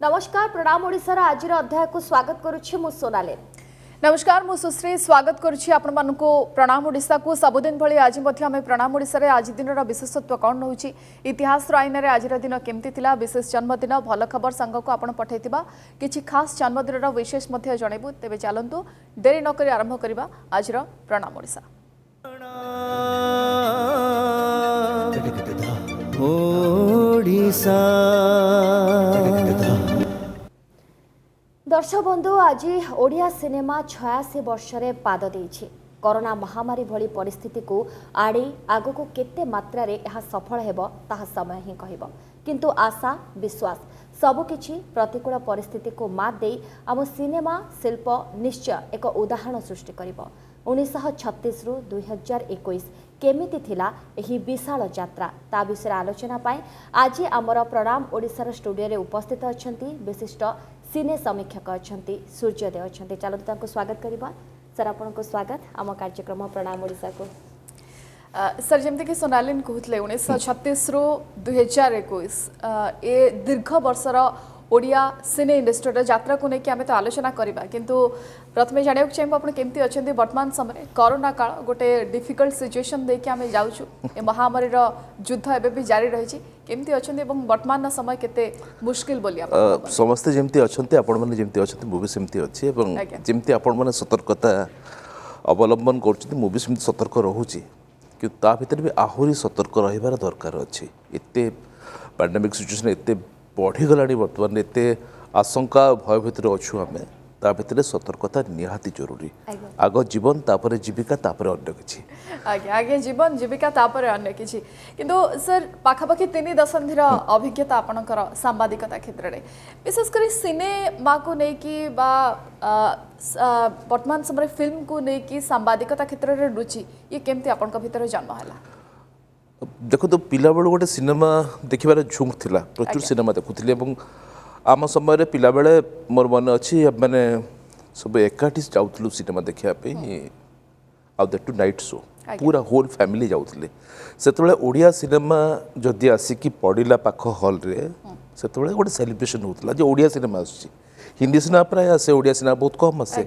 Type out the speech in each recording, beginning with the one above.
नमस्कार प्रणाम ओडिशार आज अध्याय को स्वागत करुछि मु सोनाली। नमस्कार मु सुश्री स्वागत करुछि आपण मानको प्रणाम ओडिशा को सबुदिन भली आज मध्य आमे प्रणाम ओडिशा रे आज दिन रो विशेषत्व कोन होउछि इतिहास रो आईना रे आज दिन केमती थिला विशेष जन्मदिन भल खबर संग को आपण पठैतिबा किछि खास जन्मदिन रो विशेष मध्य जणैबु तेबे चलंतु देरी न करी आरंभ करबा आज रो प्रणाम ओडिशा। दर्शक बंधु आज ओडिया सिनेमा 86 वर्ष रे पाद देछि। कोरोना महामारी भली परिस्थिति को आड़ी आगो को केते मात्रा रे यह सफल हेबो ताहा समय ही कहबो, किंतु आशा विश्वास सबकिछि प्रतिकूल परिस्थिति को मात दे आम सिनेमा शिल्प निश्चय एक उदाहरण सृष्टि करिबो। 1936 रु 2021 केमिति थिला एही विशाल यात्रा ता विषय आलोचना पाए आज आमर प्रणाम ओडिशार स्टूडियो रे उपस्थित अछंती विशिष्ट सिने समीक्षक अछंती सूर्योदय अछंती। चलते तांको स्वागत करबा। सर आपन को स्वागत आम कार्यक्रम प्रणाम ओडिशा को। सर जमते कि सोनालिन कहते 1936 रु 2021 ए दीर्घ वर्षर ओडिया सिने इंडस्ट्री यात्रा को लेकिन आम तो आलोचना करवा, किंतु प्रथम जाना चाहिए आप केमती अच्छा वर्तमान समय कोरोना काल गोटे डिफिकल्ट सिचुएशन देखिए आम जाऊँ ए महामारी युद्ध एवं भी जारी रही केमती अच्छा वर्तमान समय केते मुश्किल बोली समस्ते जमती अच्छा आपण मैंने जमती अच्छा मुझे सेमती अच्छी जमती आपण मैंने सतर्कता अवलंबन कर सतर्क रोचे कि ता भीतर भी आहरी सतर्क रहिबार दरकार अच्छी। एते पैंडेमिक सिचुएशन एते बढ़ीगला बर्तमान एत आशंका भय भितर अच्छु आम ता भितर सतर्कता निहाती जरूरी। आग जीवन तापर जीविका तापर अन्य किछि आगे जीवन जीविका तापर अन्य किछि। किंतु सर पाखापाखि 3 दशंधिर अभिज्ञता आपणकर सांबादिकता क्षेत्र में विशेषकर सिनेमा को लेकिन वर्तमान समय फिल्म को लेकिन सांबादिकता क्षेत्र में रुचि ये केमती आपण भीतर जन्म है? देखो तो पिला बेलू गोटे सिनेमा देखिबार झुंक थिला, प्रचुर सिनेमा देखुथिले एवं आम समय पिला बेले मोर मन अच्छी मैंने सब एकाठी जाऊँ सिनेमा देखा आउ दैट टू नाइट शो पूरा होल फैमिली जाऊले से ओडिया सिनेमा जदि आसिकी पड़िला पाख हॉल रे से गोटे सेलिब्रेशन होता जो ओडिया सिनेमा आसुची। हिंदी सिनेमा प्राय आसे, ओडिया सिनेमा बहुत कम आसे,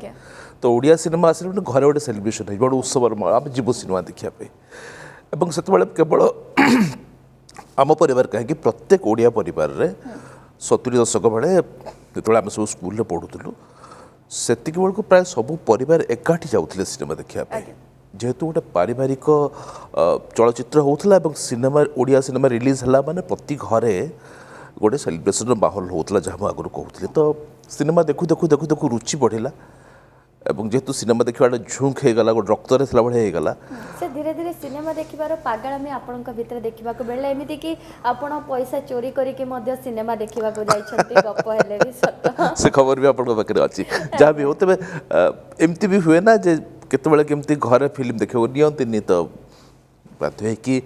तो ओडिया सिनेमा आसे घरे गोटे सेलिब्रेशन है बड़े उत्सव आम जीव सिनेमा देखापी एवं से केवल आम परिवार कहीं प्रत्येक ओडिया परिवार रे 70 दशक बेले जो आम सब स्कूल पढ़ुलु सेतिक बेलू प्राय सब परिवार एकाठी जाऊले सिनेमा देखा जेहेतु गोटे पारिवारिक चलचित्र होता सिनेमा ओडिया सिनेमा रिलीज है माने प्रति घरे गोटे सेलिब्रेशन माहौल होता जहाँ आगुरी कहते तो सिनेमा देखु देखु देखु देखु रुचि बढ़ला एवं जेहेतु सिनेमा देखा झुंक होगला गोटे रक्तरे थी भाई होगला से धीरे धीरे सिनेमा देखिबार पागल आपण भितर देखा बेले एमती कि आपण पैसा चोरी करके सिनेमा देखा गप हेले भी सत से खबर भी आपण पाखे अच्छी जहाँ भी हो तेज एमती भी हुए ना जे केतबेले केमती घरे फिल्म देखा नियंती तो बाध्य है कि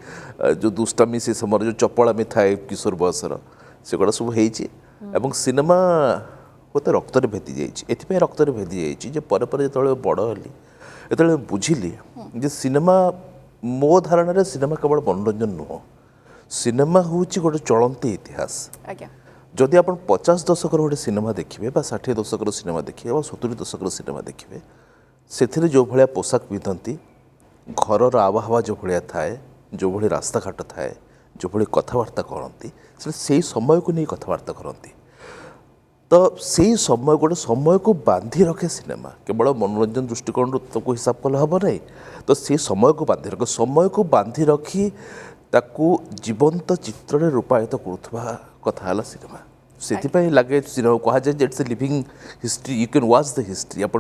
जो दुष्टामी से समय जो चपलामी थाए किशोर बयसर से गुड़ा सब हो सिनेमा होते रक्तरे भेदी जाइए रक्तरे भेदी जाइए जो बड़ हली जो बुझिली जे सिनेमा मो धारणा सिनेमा केवल मनोरंजन नुह सिनेमा हूँ गोटे चलती इतिहास। जदि आप 50 दशक गोटे सिनेमा देखिए 60 दशक सिनेमा देखिए 70 दशक सिनेमा देखिए से जो भाया पोशाक पिंधती घर आबहावा जो भाया थाए जो भाई रास्ताघाट थाए जो भाई कथबार्ता करती से समय को नहीं कथबार्ता करती तो से समय गोटे समय को बांधि रखे सिनेमा केवल मनोरंजन दृष्टिकोण को हिसाब कले हम ना तो से समय को बांधि रखे समय को बांधि रखी ताकू जीवंत चित्र में रूपायित करुवा कथा है सिनेमा से लगे सिनेमा कह जाए it's a living history you can watch the history आप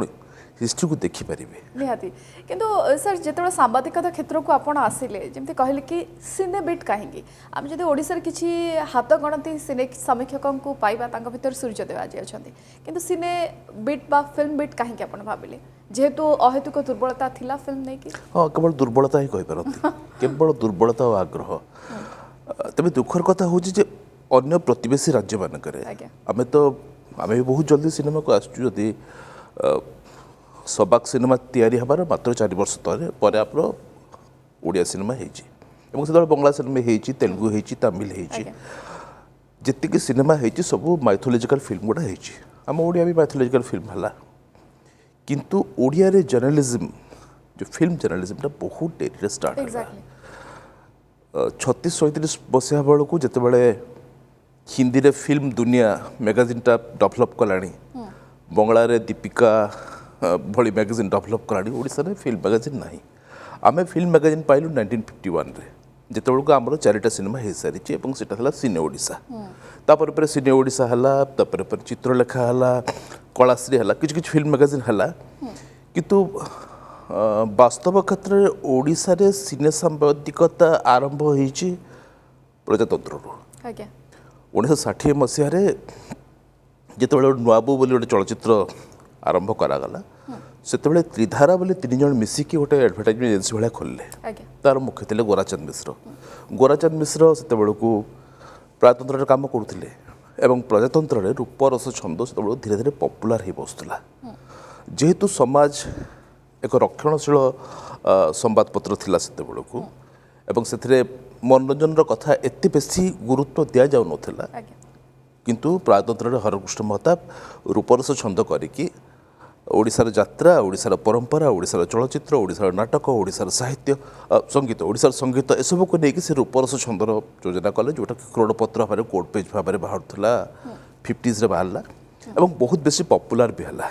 हिस्ट्री को देखिपारे निहाती। किंतु सर जो सांबादिकता क्षेत्र को आप आसिले जमी कहले कि सिने बिट कहीं आम जब ओडिशार किसी हाथ गणती सिने समीक्षक को पाइबा भर सूर्योदय आज अच्छा किंतु सिने बिट बा फिल्म बिट कहीं आप भाविले जेहेतु अहेतुक दुर्बलता थिला फिल्म नहीं कि हाँ केवल दुर्बलता ही कहींपारती केवल दुर्बलता और आग्रह तेज दुखर कथा हूँ अन्य प्रतिवेशी राज्य मानक आम तो आम भी बहुत जल्दी सिनेमा को आसुदी ସବାକ୍ ସିନେମା ତିଆରି ହେବାର ମାତ୍ର 4 ବର୍ଷ ପରେ ଆମର ଓଡ଼ିଆ ସିନେମା ହେଇଛି ଏବଂ ସେତେବେଳେ ବଙ୍ଗଳା ସିନେମା ହେଇଛି, ତେଲୁଗୁ ହେଇଛି, ତାମିଲ ହେଇଛି। ଯେତିକି ସିନେମା ହେଇଛି ସବୁ ମାଇଥୋଲୋଜିକାଲ ଫିଲ୍ମ ଗୁଡ଼ା ହେଇଛି। ଆମ ଓଡ଼ିଆ ବି ମାଇଥୋଲୋଜିକାଲ ଫିଲ୍ମ ହେଲା, କିନ୍ତୁ ଓଡ଼ିଆରେ ଜର୍ଣ୍ଣାଲିଜିମ୍ ଯେଉଁ ଫିଲ୍ମ ଜର୍ଣ୍ଣାଲିଜିମ୍ଟା ବହୁତ ଡେରିରେ ଷ୍ଟାର୍ଟ ହେଲା। ଏକ୍ଜାକ୍ଟଲି 36-37 ମସିହା ବେଳକୁ ଯେତେବେଳେ ହିନ୍ଦୀରେ ଫିଲ୍ମ ଦୁନିଆ ମ୍ୟାଗାଜିନ୍ଟା ଡେଭଲପ୍ କଲାଣି, ବଙ୍ଗଳାରେ ଦୀପିକା ଭଳି ମ୍ୟାଗାଜିନ୍ ଡେଭଲପ୍ କଲାଣି, ଓଡ଼ିଶାରେ ଫିଲ୍ମ ମ୍ୟାଗାଜିନ୍ ନାହିଁ। ଆମେ ଫିଲ୍ମ ମ୍ୟାଗାଜିନ୍ ପାଇଲୁ 1951ରେ, ଯେତେବେଳକୁ ଆମର 4ଟା ସିନେମା ହେଇସାରିଛି ଏବଂ ସେଟା ହେଲା ସିନେ ଓଡ଼ିଶା। ତାପରେ ପରେ ସିନେ ଓଡ଼ିଶା ହେଲା, ତାପରେ ପରେ ଚିତ୍ରଲେଖା ହେଲା, କଳାଶ୍ରୀ ହେଲା, କିଛି କିଛି ଫିଲ୍ମ ମ୍ୟାଗାଜିନ୍ ହେଲା। କିନ୍ତୁ ବାସ୍ତବ କ୍ଷେତ୍ରରେ ଓଡ଼ିଶାରେ ସିନେ ସାମ୍ବାଦିକତା ଆରମ୍ଭ ହେଇଛି ପ୍ରଜାତନ୍ତ୍ରରୁ। ଆଜ୍ଞା 1960 ମସିହାରେ ଯେତେବେଳେ ଗୋଟେ ନୂଆବୋଉ ବୋଲି ଗୋଟେ ଚଳଚ୍ଚିତ୍ର ଆରମ୍ଭ କରାଗଲା, ସେତେବେଳେ ତ୍ରିଧାରା ବୋଲି 3 ଜଣ ମିଶିକି ଗୋଟେ ଆଡ଼ଭର୍ଟାଇଜମେଣ୍ଟ ଏଜେନ୍ସି ଭଳିଆ ଖୋଲିଲେ। ଆଜ୍ଞା ତାର ମୁଖ୍ୟ ଥିଲେ ଗୋରାଚାନ୍ଦ ମିଶ୍ର। ଗୋରାଚାନ୍ଦ ମିଶ୍ର ସେତେବେଳକୁ ପ୍ରଜାତନ୍ତ୍ରରେ କାମ କରୁଥିଲେ ଏବଂ ପ୍ରଜାତନ୍ତ୍ରରେ ରୂପରସ ଛନ୍ଦ ସେତେବେଳକୁ ଧୀରେ ଧୀରେ ପପୁଲାର ହେଇ ବସୁଥିଲା। ଯେହେତୁ ସମାଜ ଏକ ରକ୍ଷଣଶୀଳ ସମ୍ବାଦପତ୍ର ଥିଲା ସେତେବେଳକୁ ଏବଂ ସେଥିରେ ମନୋରଞ୍ଜନର କଥା ଏତେ ବେଶୀ ଗୁରୁତ୍ୱ ଦିଆଯାଉନଥିଲା, ଆଜ୍ଞା କିନ୍ତୁ ପ୍ରଜାତନ୍ତ୍ରରେ ହରକୃଷ୍ଣ ମହତାବ ରୂପରସ ଛନ୍ଦ କରିକି ଓଡ଼ିଶାର ଯାତ୍ରା, ଓଡ଼ିଶାର ପରମ୍ପରା, ଓଡ଼ିଶାର ଚଳଚ୍ଚିତ୍ର, ଓଡ଼ିଶାର ନାଟକ, ଓଡ଼ିଶାର ସାହିତ୍ୟ, ସଙ୍ଗୀତ, ଓଡ଼ିଶାର ସଙ୍ଗୀତ ଏସବୁକୁ ନେଇକି ସେ ରୂପରସ ଛନ୍ଦର ଯୋଜନା କଲେ, ଯେଉଁଟାକି କ୍ରୋଡ଼ପତ୍ର ଭାବରେ କୋର୍ଟ ପେଜ୍ ଭାବରେ ବାହାରୁଥିଲା, 50sରେ ବାହାରିଲା ଏବଂ ବହୁତ ବେଶୀ ପପୁଲାର ବି ହେଲା।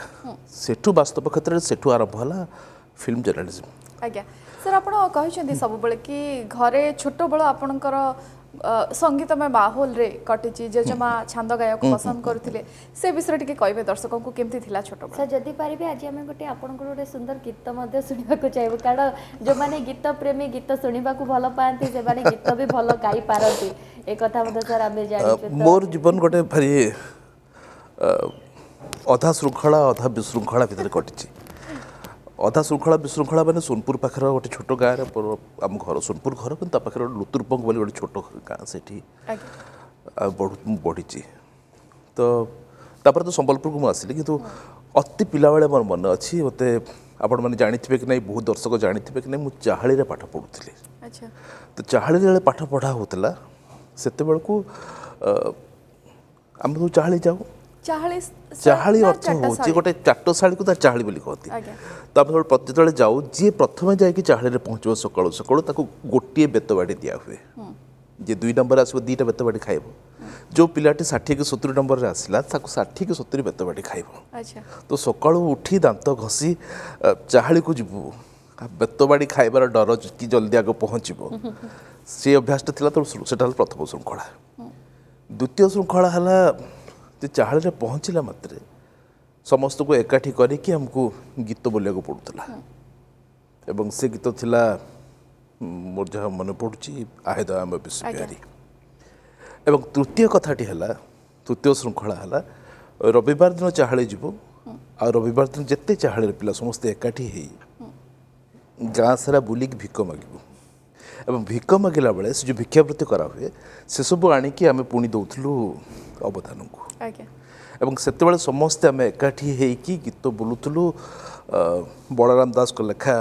ସେଠୁ ବାସ୍ତବ କ୍ଷେତ୍ରରେ ସେଠୁ ଆରମ୍ଭ ହେଲା ଫିଲ୍ମ ଜର୍ଣ୍ଣାଲିଜିମ୍। ଆଜ୍ଞା ସାର୍, ଆପଣ କହିଛନ୍ତି ସବୁବେଳେ କି ଘରେ ଛୋଟବେଳ ଆପଣଙ୍କର ସଙ୍ଗୀତମୟ ମାହୋଲରେ କଟିଛି, ଜେଜେମା ଛାନ୍ଦ ଗାଇବାକୁ ପସନ୍ଦ କରୁଥିଲେ, ସେ ବିଷୟରେ ଟିକେ କହିବେ ଦର୍ଶକଙ୍କୁ କେମିତି ଥିଲା ଛୋଟବେଳ? ସାର୍ ଯଦି ପାରିବେ ଆଜି ଆମେ ଗୋଟେ ଆପଣଙ୍କର ଗୋଟେ ସୁନ୍ଦର ଗୀତ ମଧ୍ୟ ଶୁଣିବାକୁ ଚାହିଁବୁ, କାରଣ ଯେଉଁମାନେ ଗୀତ ପ୍ରେମୀ, ଗୀତ ଶୁଣିବାକୁ ଭଲ ପାଆନ୍ତି, ସେମାନେ ଗୀତ ବି ଭଲ ଗାଇପାରନ୍ତି, ଏ କଥା ମଧ୍ୟ ସାର୍ ଆମେ ଜାଣିଛୁ। ମୋର ଜୀବନ ଗୋଟେ ଭାରି ଅଧା ଶୃଙ୍ଖଳା ଅଧା ବିଶୃଙ୍ଖଳା ଭିତରେ କଟିଛି। ଅଧା ଶୃଙ୍ଖଳା ବିଶୃଙ୍ଖଳା ମାନେ ସୋନପୁର ପାଖରେ ଗୋଟେ ଛୋଟ ଗାଁରେ ଆମ ଘର ସୋନପୁର ଘର, କିନ୍ତୁ ତା ପାଖରେ ଗୋଟେ ଲୁତୁରପଙ୍ଗ ବୋଲି ଗୋଟେ ଛୋଟ ଗାଁ, ସେଠି ମୁଁ ବଢ଼ିଛି। ତ ତାପରେ ତ ସମ୍ବଲପୁରକୁ ମୁଁ ଆସିଲି, କିନ୍ତୁ ଅତି ପିଲାବେଳେ ମୋର ମନେ ଅଛି, ମୋତେ ଆପଣମାନେ ଜାଣିଥିବେ କି ନାହିଁ, ବହୁତ ଦର୍ଶକ ଜାଣିଥିବେ କି ନାହିଁ, ମୁଁ ଚାହାଳିରେ ପାଠ ପଢ଼ୁଥିଲି। ଆଚ୍ଛା ତ ଚାହାଳିରେ ଯେତେବେଳେ ପାଠ ପଢ଼ା ହେଉଥିଲା ସେତେବେଳକୁ ଆମେ ସବୁ ଚାହାଳି ଯାଉ। ଚାହାଳି ଅର୍ଥ ହେଉଛି ଗୋଟେ ଚାଟଶାଳୀକୁ ତା ଚାହାଳି ବୋଲି କହନ୍ତି। ତାପରେ ଯେତେବେଳେ ଯାଉ, ଯିଏ ପ୍ରଥମେ ଯାଇକି ଚାହାଳିରେ ପହଞ୍ଚିବ ସକାଳୁ ସକାଳୁ ତାକୁ ଗୋଟିଏ ବେତବାଡ଼ି ଦିଆହୁଏ। ଯିଏ 2 ନମ୍ବର ଆସିବ 2ଟା ବେତବାଡ଼ି ଖାଇବ। ଯେଉଁ ପିଲାଟି 60 କି 70 ନମ୍ବରରେ ଆସିଲା ତାକୁ 60 କି 70 ବେତବାଡ଼ି ଖାଇବ। ତ ସକାଳୁ ଉଠି ଦାନ୍ତ ଘଷି ଚାହାଳିକୁ ଯିବୁ, ବେତବାଡ଼ି ଖାଇବାର ଡର କି ଜଲ୍ଦି ଆଗ ପହଞ୍ଚିବ, ସେ ଅଭ୍ୟାସଟା ଥିଲା। ତ ସେଟା ହେଲା ପ୍ରଥମ ଶୃଙ୍ଖଳା। ଦ୍ୱିତୀୟ ଶୃଙ୍ଖଳା ହେଲା ଯେ ଚାହାଳିରେ ପହଞ୍ଚିଲା ମାତ୍ରେ ସମସ୍ତଙ୍କୁ ଏକାଠି କରିକି ଆମକୁ ଗୀତ ବୋଲିବାକୁ ପଡ଼ୁଥିଲା ଏବଂ ସେ ଗୀତ ଥିଲା, ମୋର ଯାହା ମନେ ପଡ଼ୁଛି, ଆହେଦ ଆମ ବିଶ୍ୱବିହାରୀ। ଏବଂ ତୃତୀୟ କଥାଟି ହେଲା, ତୃତୀୟ ଶୃଙ୍ଖଳା ହେଲା, ରବିବାର ଦିନ ଚାହାଳି ଯିବ, ଆଉ ରବିବାର ଦିନ ଯେତେ ଚାହାଳିରେ ପିଲା ସମସ୍ତେ ଏକାଠି ହେଇ ଗାଁ ସାରା ବୁଲିକି ଭିକ ମାଗିବୁ ଏବଂ ଭିକ ମାଗିଲା ବେଳେ ସେ ଯେଉଁ ଭିକ୍ଷାବୃତ୍ତି କରାହୁଏ ସେସବୁ ଆଣିକି ଆମେ ପୁଣି ଦେଉଥିଲୁ ଅବଦାନଙ୍କୁ। ଏବଂ ସେତେବେଳେ ସମସ୍ତେ ଆମେ ଏକାଠି ହେଇକି ଗୀତ ବୋଲୁଥିଲୁ। ବଳରାମ ଦାସଙ୍କ ଲେଖା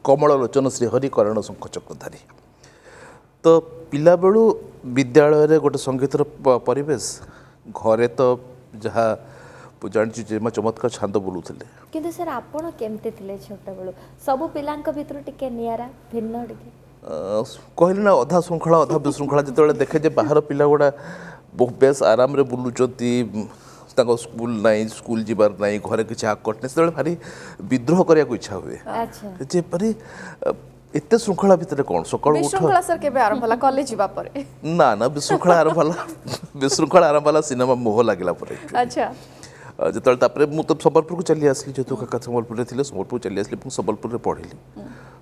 କମଳ ଲୋଚନ ଶ୍ରୀହରି କରଣ ଶଙ୍ଖ ଚକ୍ରଧାରୀ। ତ ପିଲାବେଳୁ ବିଦ୍ୟାଳୟରେ ଗୋଟେ ସଙ୍ଗୀତର ପରିବେଶ, ଘରେ ତ ଯାହା ଜାଣିଛୁ ଯେ ଚମତ୍କାର ଛାନ୍ଦ ବୋଲୁଥିଲେ। କିନ୍ତୁ ସାର୍ ଆପଣ କେମିତି ଥିଲେ ଛୋଟବେଳୁ? ସବୁ ପିଲାଙ୍କ ଭିତରୁ ଟିକେ ନିଆରା, ଭିନ୍ନ ଟିକେ କହିଲି ନା, ଅଧା ଶୃଙ୍ଖଳା ଅଧା ବିଶୃଙ୍ଖଳା। ଯେତେବେଳେ ଦେଖେ ଯେ ବାହାର ପିଲା ଗୁଡ଼ା ବହୁତ ବେଶ ଆରାମରେ ବୁଲୁଛନ୍ତି, ତାଙ୍କ ସ୍କୁଲ ନାହିଁ, ସ୍କୁଲ ଯିବାର ନାହିଁ, ଘରେ କିଛି ଆକଟ ନାହିଁ, ସେତେବେଳେ ଭାରି ବିଦ୍ରୋହ କରିବାକୁ ଇଚ୍ଛା ହୁଏ ଯେ ଭାରି ଏତେ ଶୃଙ୍ଖଳା ଭିତରେ କ'ଣ ସକାଳୁ ଉଠ। ନା ନା, ବିଶୃଙ୍ଖଳା ଆରମ୍ଭ ହେଲା ସିନେମା ମୋହ ଲାଗିଲା ପରେ। ଯେତେବେଳେ ତାପରେ ମୁଁ ତ ସମ୍ବଲପୁରକୁ ଚାଲି ଆସିଲି, ଯେହେତୁ କାକା ସମ୍ବଲପୁରରେ ଥିଲେ, ସମ୍ବଲପୁର ଚାଲି ଆସିଲି ଏବଂ ସମ୍ବଲପୁରରେ ପଢ଼ିଲି।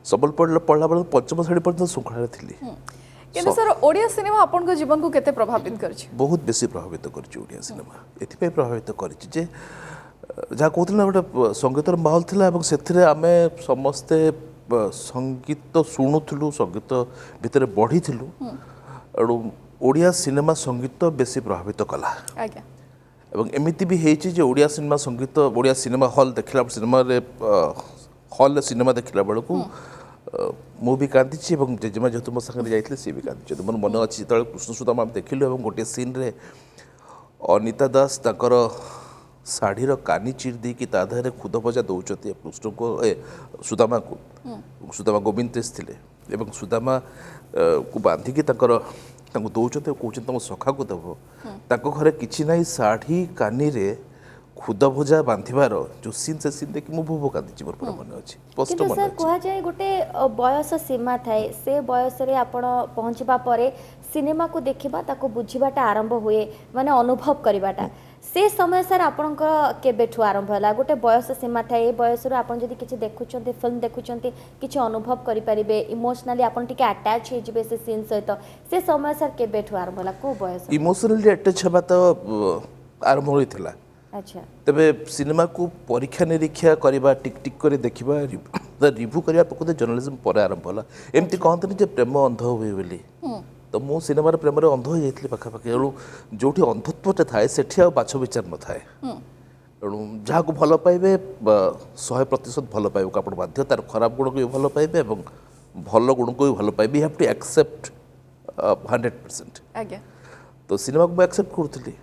ସମ୍ବଲପୁରରେ ପଢ଼ିଲା ବେଳେ 5ମ ଶ୍ରେଣୀ ପର୍ଯ୍ୟନ୍ତ ଶୃଙ୍ଖଳାରେ ଥିଲି। କିନ୍ତୁ ସାର୍ ଓଡ଼ିଆ ସିନେମା ଆପଣଙ୍କ ଜୀବନକୁ କେତେ ପ୍ରଭାବିତ କରିଛି? ବହୁତ ବେଶୀ ପ୍ରଭାବିତ କରିଛି ଓଡ଼ିଆ ସିନେମା। ଏଥିପାଇଁ ପ୍ରଭାବିତ କରିଛି ଯେ ଯାହା କହୁଥିଲେ ନା, ଗୋଟେ ସଙ୍ଗୀତର ମାହୋଲ ଥିଲା ଏବଂ ସେଥିରେ ଆମେ ସମସ୍ତେ ସଙ୍ଗୀତ ଶୁଣୁଥିଲୁ, ସଙ୍ଗୀତ ଭିତରେ ବଢ଼ିଥିଲୁ। ଏଣୁ ଓଡ଼ିଆ ସିନେମା ସଙ୍ଗୀତ ବେଶୀ ପ୍ରଭାବିତ କଲା এবং এমিতি বি হয়েছে যে ওড়িয়া সিনেমা সঙ্গীত ওড়িয়া সিনেমা হল দেখিলা সিনেমারে হলে সিনেমা দেখিলা বেড়ে ମୁଁ ବି କାନ୍ଦିଛି ଏବଂ ଜେଜେମା ଯେହେତୁ ମୋ ସାଙ୍ଗରେ ଯାଇଥିଲେ ସିଏ ବି କାନ୍ଦିଛନ୍ତି ମୋର ମନେ ଅଛି ଯେତେବେଳେ କୃଷ୍ଣ ସୁଦାମା ଆମେ ଦେଖିଲୁ ଏବଂ ଗୋଟିଏ ସିନ୍ରେ ଅନିତା ଦାସ ତାଙ୍କର ଶାଢ଼ୀର କାନି ଚିରି ଦେଇକି ତା ଦେହରେ ଖୁଦ ଭଜା ଦେଉଛନ୍ତି କୃଷ୍ଣଙ୍କୁ ସୁଦାମାକୁ ସୁଦାମା ଗୋବିନ୍ଦ ତେଜ ଥିଲେ ଏବଂ ସୁଦାମା କୁ ବାନ୍ଧିକି ତାଙ୍କୁ ଦେଉଛନ୍ତି କହୁଛନ୍ତି ତମ ସଖାକୁ ଦେବ ତାଙ୍କ ଘରେ କିଛି ନାହିଁ ଶାଢ଼ୀ କାନିରେ ଖୁଦ ଭଜା ବାନ୍ଧିବାର ଯେଉଁ ସିନ୍ ସେ ସିନ୍ ଦେଖି ମୁଁ ବହୁ କାନ୍ଦିଛି ମୋର ପୁରା ମନେ ଅଛି ସ୍ପଷ୍ଟ କିନ୍ତୁ ମନେ ସାର୍ ଅଛି କୁହାଯାଏ ଗୋଟେ ବୟସ ସୀମା ଥାଏ ସେ ବୟସରେ ଆପଣ ପହଞ୍ଚିବା ପରେ ସିନେମାକୁ ଦେଖିବା ତାକୁ ବୁଝିବାଟା ଆରମ୍ଭ ହୁଏ ମାନେ ଅନୁଭବ କରିବାଟା ସେ ସମୟ ସାର୍ ଆପଣଙ୍କର କେବେଠୁ ଆରମ୍ଭ ହେଲା ଗୋଟେ ବୟସ ସୀମା ଥାଏ ଏ ବୟସରୁ ଆପଣ ଯଦି କିଛି ଦେଖୁଛନ୍ତି ଫିଲ୍ମ ଦେଖୁଛନ୍ତି କିଛି ଅନୁଭବ କରିପାରିବେ ଇମୋସନାଲି ଆପଣ ଟିକେ ଆଟାଚ୍ ହେଇଯିବେ ସେ ସିନ୍ ସହିତ ସେ ସମୟ ସାର୍ କେବେଠୁ ଆରମ୍ଭ ହେଲା କେଉଁ ବୟସ ଇମୋସନାଲି ଆଟାଚ୍ ହେବା ତ ଆରମ୍ଭ ହୋଇଥିଲା ଆଚ୍ଛା ତେବେ ସିନେମାକୁ ପରୀକ୍ଷା ନିରୀକ୍ଷା କରିବା ଟିକ୍ ଟିକ୍ କରି ଦେଖିବା ରିଭ୍ୟୁ କରିବା ପ୍ରକୃତ ଜର୍ଣ୍ଣାଲିଜିମ୍ ପରେ ଆରମ୍ଭ ହେଲା ଏମିତି କହନ୍ତିନି ଯେ ପ୍ରେମ ଅନ୍ଧ ହୁଏ ବୋଲି ତ ମୁଁ ସିନେମାର ପ୍ରେମରେ ଅନ୍ଧ ହୋଇଯାଇଥିଲି ପାଖାପାଖି ତେଣୁ ଯେଉଁଠି ଅନ୍ଧତ୍ୱଟେ ଥାଏ ସେଠି ଆଉ ବାଛ ବିଚାର ନଥାଏ ତେଣୁ ଯାହାକୁ ଭଲ ପାଇବେ 100% ଭଲ ପାଇବାକୁ ଆପଣ ବାଧ୍ୟ ତାର ଖରାପ ଗୁଣକୁ ବି ଭଲ ପାଇବେ ଏବଂ ଭଲ ଗୁଣକୁ ବି ଭଲ ପାଇବେ ୟୁ ହ୍ୟାଭ୍ ଟୁ ଆକ୍ସେପ୍ଟ 100%। ଆଜ୍ଞା ତ ସିନେମାକୁ ମୁଁ ଆକ୍ସେପ୍ଟ କରୁଥିଲି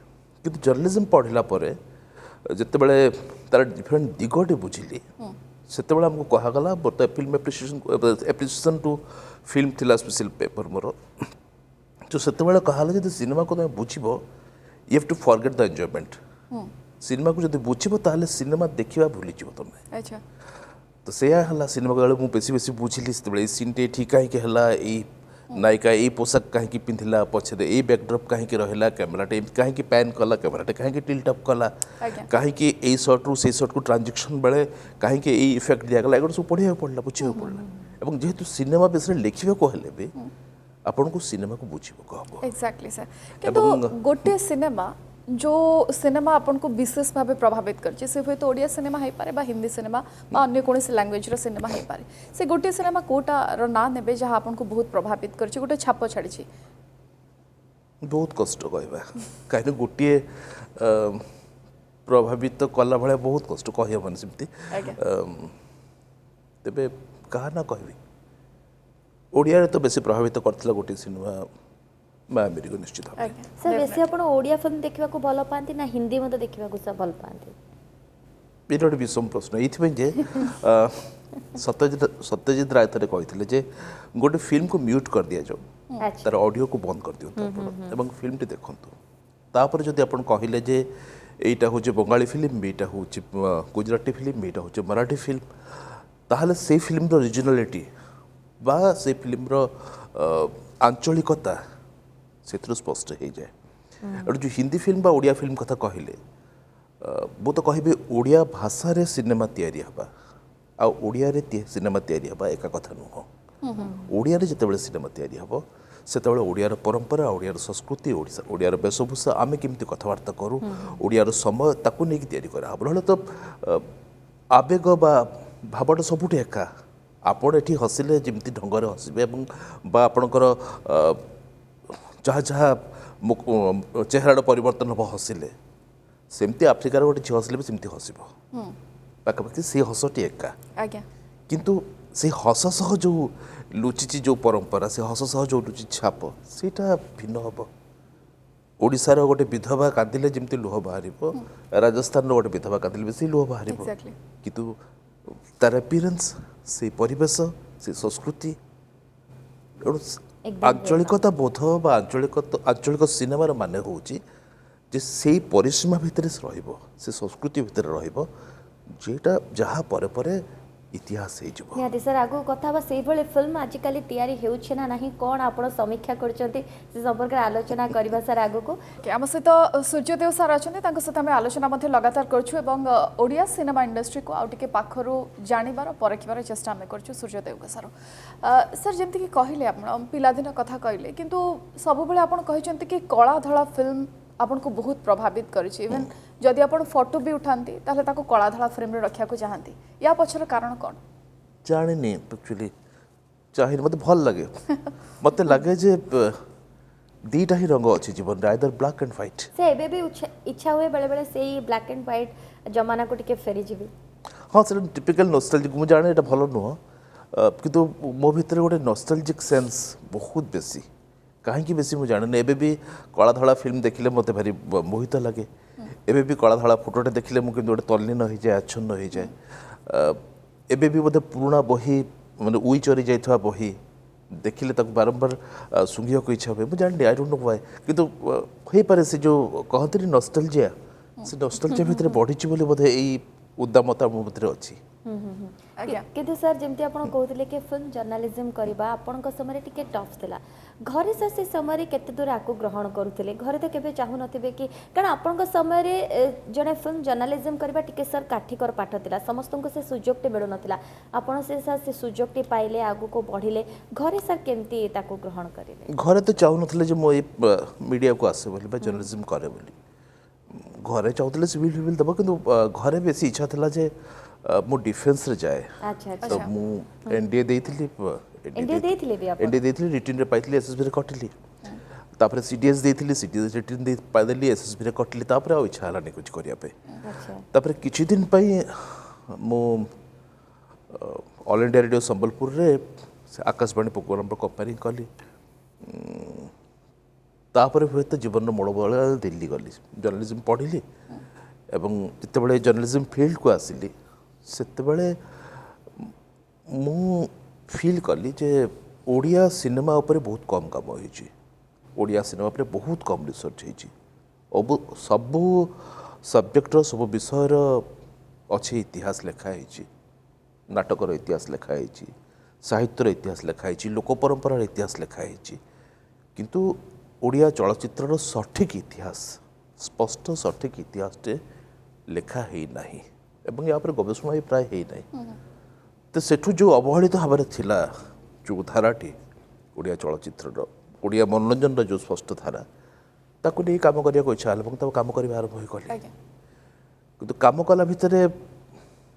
କିନ୍ତୁ ଜର୍ଣ୍ଣାଲିଜିମ୍ ପଢ଼ିଲା ପରେ ଯେତେବେଳେ ତାର ଡିଫରେଣ୍ଟ ଦିଗଟି ବୁଝିଲି ସେତେବେଳେ ଆମକୁ କୁହାଗଲା ଫିଲ୍ମ ଆପ୍ରିସିଏସନ୍ ଟୁ ଫିଲ୍ମ ଥିଲା ସ୍ପେଶାଲ ପେପର ମୋର ତ ସେତେବେଳେ କୁହାଗଲା ଯଦି ସିନେମାକୁ ତୁମେ ବୁଝିବ you have to forget the enjoyment ସିନେମାକୁ ଯଦି ବୁଝିବ ତାହେଲେ ସିନେମା ଦେଖିବା ଭୁଲିଯିବ ତୁମେ ଆଚ୍ଛା ତ ସେଇଆ ହେଲା ସିନେମା ବେଳେ ମୁଁ ବେଶୀ ବୁଝିଲି ସେତେବେଳେ ଏଇ ସିନ୍ଟି ଏଠି କାହିଁକି ହେଲା ଏଇ ନାୟିକା ଏଇ ପୋଷାକ କାହିଁକି ପିନ୍ଧିଲା ପଛରେ ଏଇ ବ୍ୟାକ୍ଡ୍ରପ୍ କାହିଁକି ରହିଲା କ୍ୟାମେରାଟା ଏମିତି କାହିଁକି ପ୍ୟାନ୍ କଲା କ୍ୟାମେରାଟା କାହିଁକି ଟିଲ୍ଟ ଅପ୍ କଲା ଆଜ୍ଞା କାହିଁକି ଏଇ ସର୍ଟରୁ ସେଇ ସର୍ଟକୁ ଟ୍ରାଞ୍ଜାକ୍ସନ୍ ବେଳେ କାହିଁକି ଏଇ ଇଫେକ୍ଟ ଦିଆଗଲା ଏଗୁଡ଼ା ସବୁ ପଢ଼ିବାକୁ ପଡ଼ିଲା ବୁଝିବାକୁ ପଡ଼ିଲା ଏବଂ ଯେହେତୁ ସିନେମା ବିଷୟରେ ଲେଖିବାକୁ ହେଲେ ବି ଆପଣଙ୍କୁ ସିନେମାକୁ ବୁଝିବାକୁ ହେବ एक्जाक्टली सर किंतु गोटे सिनेमा जो सिनेमा आपन को विशेष भाव प्रभावित करछि से हुए तो ओडिया सिनेमा है पारे बा हिंदी सिनेमा बा अन्य कोनोसी लैंग्वेज रो सिनेमा है पारे से गोटे सिनेमा कोटा रो ना नेबे जहां आपन को बहुत प्रभावित करछि गोटे छाप छाड़ी ବହୁତ କଷ୍ଟ କହିବା କାହିଁକି ଗୋଟିଏ ପ୍ରଭାବିତ କଲା ଭଳିଆ ବହୁତ କଷ୍ଟ କହିହେବନି ସେମିତି ଆଜ୍ଞା ତେବେ କାହା ନା କହିବି ଓଡ଼ିଆରେ ତ ବେଶୀ ପ୍ରଭାବିତ କରିଥିଲା ଗୋଟିଏ ସିନେମା ମାୟାମିରୀକୁ ନିଶ୍ଚିତ ଭାବେ ଆଜ୍ଞା ସାର୍ ବେଶୀ ଆପଣ ଓଡ଼ିଆ ଫିଲ୍ମ ଦେଖିବାକୁ ଭଲ ପାଆନ୍ତି ନା ହିନ୍ଦୀ ମଧ୍ୟ ଦେଖିବାକୁ ସାର୍ ଭଲ ପାଆନ୍ତି ଏଇଟା ଗୋଟେ ବିଷମ ପ୍ରଶ୍ନ ଏଇଥିପାଇଁ ଯେ ସତ୍ୟଜିତ ରାୟ ଥରେ କହିଥିଲେ ଯେ ଗୋଟେ ଫିଲ୍ମକୁ ମ୍ୟୁଟ୍ କରିଦିଆଯାଉ ଆଚ୍ଛା ତାର ଅଡ଼ିଓକୁ ବନ୍ଦ କରିଦିଅନ୍ତୁ ଆପଣ ଏବଂ ଫିଲ୍ମଟି ଦେଖନ୍ତୁ ତାପରେ ଯଦି ଆପଣ କହିଲେ ଯେ ଏଇଟା ହେଉଛି ବଙ୍ଗାଳୀ ଫିଲ୍ମ ଏଇଟା ହେଉଛି ଗୁଜରାଟୀ ଫିଲ୍ମ ଏଇଟା ହେଉଛି ମରାଠୀ ଫିଲ୍ମ ତାହେଲେ ସେଇ ଫିଲ୍ମର ରିଜିନାଲିଟି ବା ସେଇ ଫିଲ୍ମର ଆଞ୍ଚଳିକତା ସେଥିରୁ ସ୍ପଷ୍ଟ ହେଇଯାଏ ଏଠୁ ଯେଉଁ ହିନ୍ଦୀ ଫିଲ୍ମ ବା ଓଡ଼ିଆ ଫିଲ୍ମ କଥା କହିଲେ ମୁଁ ତ କହିବି ଓଡ଼ିଆ ଭାଷାରେ ସିନେମା ତିଆରି ହେବା ଆଉ ଓଡ଼ିଆରେ ସିନେମା ତିଆରି ହେବା ଏକା କଥା ନୁହଁ ଓଡ଼ିଆରେ ଯେତେବେଳେ ସିନେମା ତିଆରି ହେବ ସେତେବେଳେ ଓଡ଼ିଆର ପରମ୍ପରା ଓଡ଼ିଆର ସଂସ୍କୃତି ଓଡ଼ିଆର ବେଶଭୂଷା ଆମେ କେମିତି କଥାବାର୍ତ୍ତା କରୁ ଓଡ଼ିଆର ସମୟ ତାକୁ ନେଇକି ତିଆରି କରାହେବ ନହେଲେ ତ ଆବେଗ ବା ଭାବଟା ସବୁଠି ଏକା ଆପଣ ଏଠି ହସିଲେ ଯେମିତି ଢଙ୍ଗରେ ହସିବେ ଏବଂ ବା ଆପଣଙ୍କର ଯାହା ଯାହା ଚେହେରାର ପରିବର୍ତ୍ତନ ହେବ ହସିଲେ ସେମିତି ଆଫ୍ରିକାର ଗୋଟେ ଝିଅ ହସିଲେ ବି ସେମିତି ହସିବ ପାଖାପାଖି ସେ ହସଟି ଏକା ଆଜ୍ଞା କିନ୍ତୁ ସେ ହସ ସହ ଯେଉଁ ଲୁଚିଛି ଯେଉଁ ପରମ୍ପରା ସେ ହସ ସହ ଯେଉଁ ଲୁଚିଛି ଛାପ ସେଇଟା ଭିନ୍ନ ହେବ ଓଡ଼ିଶାର ଗୋଟେ ବିଧବା କାନ୍ଦିଲେ ଯେମିତି ଲୁହ ବାହାରିବ ରାଜସ୍ଥାନର ଗୋଟେ ବିଧବା କାନ୍ଦିଲେ ବି ସେଇ ଲୁହ ବାହାରିବ Exactly. କିନ୍ତୁ ତାର ଆପିରେନ୍ସ ସେଇ ପରିବେଶ ସେଇ ସଂସ୍କୃତି ଏଣୁ ଆଞ୍ଚଳିକତା ବୋଧ ବା ଆଞ୍ଚଳିକ ସିନେମାର ମାନେ ହେଉଛି ଯେ ସେଇ ପରିସୀମା ଭିତରେ ସେ ରହିବ ସେ ସଂସ୍କୃତି ଭିତରେ ରହିବ যেটা ଯାହା ପରେ ପରେ ଇତିହାସ ହେଇଯିବ ନିହାତି ସାର୍ ଆଗକୁ କଥା ହେବା ସେଇଭଳି ଫିଲ୍ମ ଆଜିକାଲି ତିଆରି ହେଉଛି ନା ନାହିଁ କ'ଣ ଆପଣ ସମୀକ୍ଷା କରୁଛନ୍ତି ସେ ସମ୍ପର୍କରେ ଆଲୋଚନା କରିବା ସାର୍ ଆଗକୁ ଆମ ସହିତ ସୂର୍ଯ୍ୟଦେବ ସାର୍ ଅଛନ୍ତି ତାଙ୍କ ସହିତ ଆମେ ଆଲୋଚନା ମଧ୍ୟ ଲଗାତାର କରୁଛୁ ଏବଂ ଓଡ଼ିଆ ସିନେମା ଇଣ୍ଡଷ୍ଟ୍ରିକୁ ଆଉ ଟିକେ ପାଖରୁ ଜାଣିବାର ପରଖିବାର ଚେଷ୍ଟା ଆମେ କରୁଛୁ ସୂର୍ଯ୍ୟଦେବଙ୍କ ସାର୍ ସାର୍ ଯେମିତିକି କହିଲେ ଆପଣ ପିଲାଦିନ କଥା କହିଲେ କିନ୍ତୁ ସବୁବେଳେ ଆପଣ କହିଛନ୍ତି କି କଳା ଧଳା ଫିଲ୍ମ ଆପଣଙ୍କୁ ବହୁତ ପ୍ରଭାବିତ କରିଛି ଇଭେନ୍ ଯଦି ଆପଣ ଫଟୋ ବି ଉଠାନ୍ତି ତାହେଲେ ତାକୁ କଳା ଧଳା ଫ୍ରେମ୍ରେ ରଖିବାକୁ ଚାହାନ୍ତି ୟା ପଛର କାରଣ କ'ଣ ଜାଣିନି ଆକ୍ଚୁଆଲି ଚାହିଁନି ମୋତେ ଭଲ ଲାଗେ ମୋତେ ଲାଗେ ଯେ दुईटा ही रंग अच्छी जीवन में आइदर ब्लैक एंड व्हाइट से एबे भी इच्छा हुए बेले बेले से ब्लैक एंड व्हाइट जमाना को टिके फेरी जीवी हाँ से टिपिकल नॉस्टैल्जिक मुझे जाने ये भल नुह किंतु मो भितर गोटे नॉस्टैल्जिक सेंस बहुत बेसी कहीं बेसी मुझे जाने एबे भी कला धड़ा फिल्म देखिले मते भारी मोहित लगे एबे भी कला धड़ा फोटोटे देखिले मुझे गोटे तल्लीन हो जाए आच्छन्न हो जाए एबे भी बोधे पुराना बही माने उई चरी जाइथवा बही देखिले तक बारंबार सुंघिया को इच्छा हुए मुझे जान आई डोंट नो व्हाई किंतु हो पारे से जो कहते नॉस्टैल्जिया से नॉस्टैल्जिया भितर बढ़ी बोली बोधे यही उद्दामता मो भितर अच्छी आज्ञा किंतु सर जमती आपण कहते कि फिल्म जर्नालीजम करबा आपण समय टिके टफ थिला घरे सर से समय केते दूर आकु ग्रहण करुथिले घरे तो केबे चाहू नथिबे कि कारण आपण समय रे जने फिल्म जर्नालीजम करबा टिके सर काठीकर पाठ थिला समस्त को से सुजोग टे मिलु नथिला आपण से सर से सुजोग टे पाइले आगु को बढ़िले घरे सर केमती ताकु ग्रहण करिले घरे तो चाहू नथिले जे मो मीडिया को आसे बोली बा जर्नलिज्म करे बोली घरे चाहूले सिविल दबा किंतु घरे बेसी इच्छा थिला जे मो डिफेंस रे जाए अच्छा तो अच्छा मु एनडीए देइथिली इंडिया देथिले भी आपण एनडीए देइथिली रिटर्न रे पाइथिली एसएसबी रे कटिली तापर सीडीएस देइथिली सीडीएस रिटर्न दे पाइदेली एसएसबी रे कटिली तापर आ इच्छा हलानी कुछ करिया पे अच्छा तापर किछि दिन पई मु ऑल इंडिया रेडियो संबलपुर रे आकाशवाणी प्रोग्राम पर कंपेयरिंग कली तापर हुए तो जीवन मूल बल दिल्ली गली जर्नलिज्म पढ़िली एवं जितेबाला जर्नलिज्म फील्ड को आसिली सेतेबाला मु फील कली जे ओडिया सिनेमा उपरे बहुत कम काम होइछि ओडिया सिनेमा उपरे बहुत कम रिसर्च होइछि सबु सब्जेक्टर सब विषयर अच्छे इतिहास लेखा होइछि नाटकर इतिहास लेखा होइछि साहित्यर इतिहास लेखा होइछि लोक परंपरार इतिहास लेखा होइछि किंतु ओडिया चलचित्रर सठिक इतिहास स्पष्ट सठिक इतिहास लेखा है नहीं एवं या गवेषणा भी प्राय है नहीं तो सेठू जो अवहेलित भाव थिला जो धाराटी ओडिया चलचित्र ओडिया मनोरंजन जो स्पष्ट धारा ताकू नहीं काम करने को इच्छा है काम कर आरंभ हो कले किंतु काम कला भितर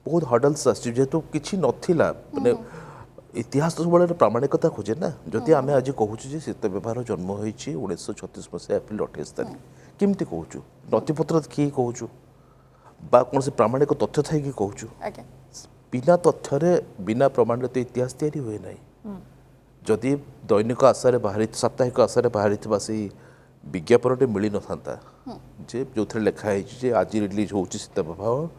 बहुत हडल्स आसतु किसी नथिला माने इतिहास तो सब प्रामाणिकता खोजे ना जदि आम आज कहूँ शीत व्यवहार जन्म हो 1936 मसीहा एप्रिल 28 तारीख केमती कहूँ नथिपत्र देखिए कहूँ बा कौन से प्रामाणिक तथ्य थी कि कहूँ बिना तथ्य बिना प्रमाणित इतिहास तैयारी हुए ना जदि दैनिक आशार बाहरी साप्ताहिक आशार बाहरी से विज्ञापन मिल न था जे जो लिखाई आज रिलीज हो शीत व्यवहार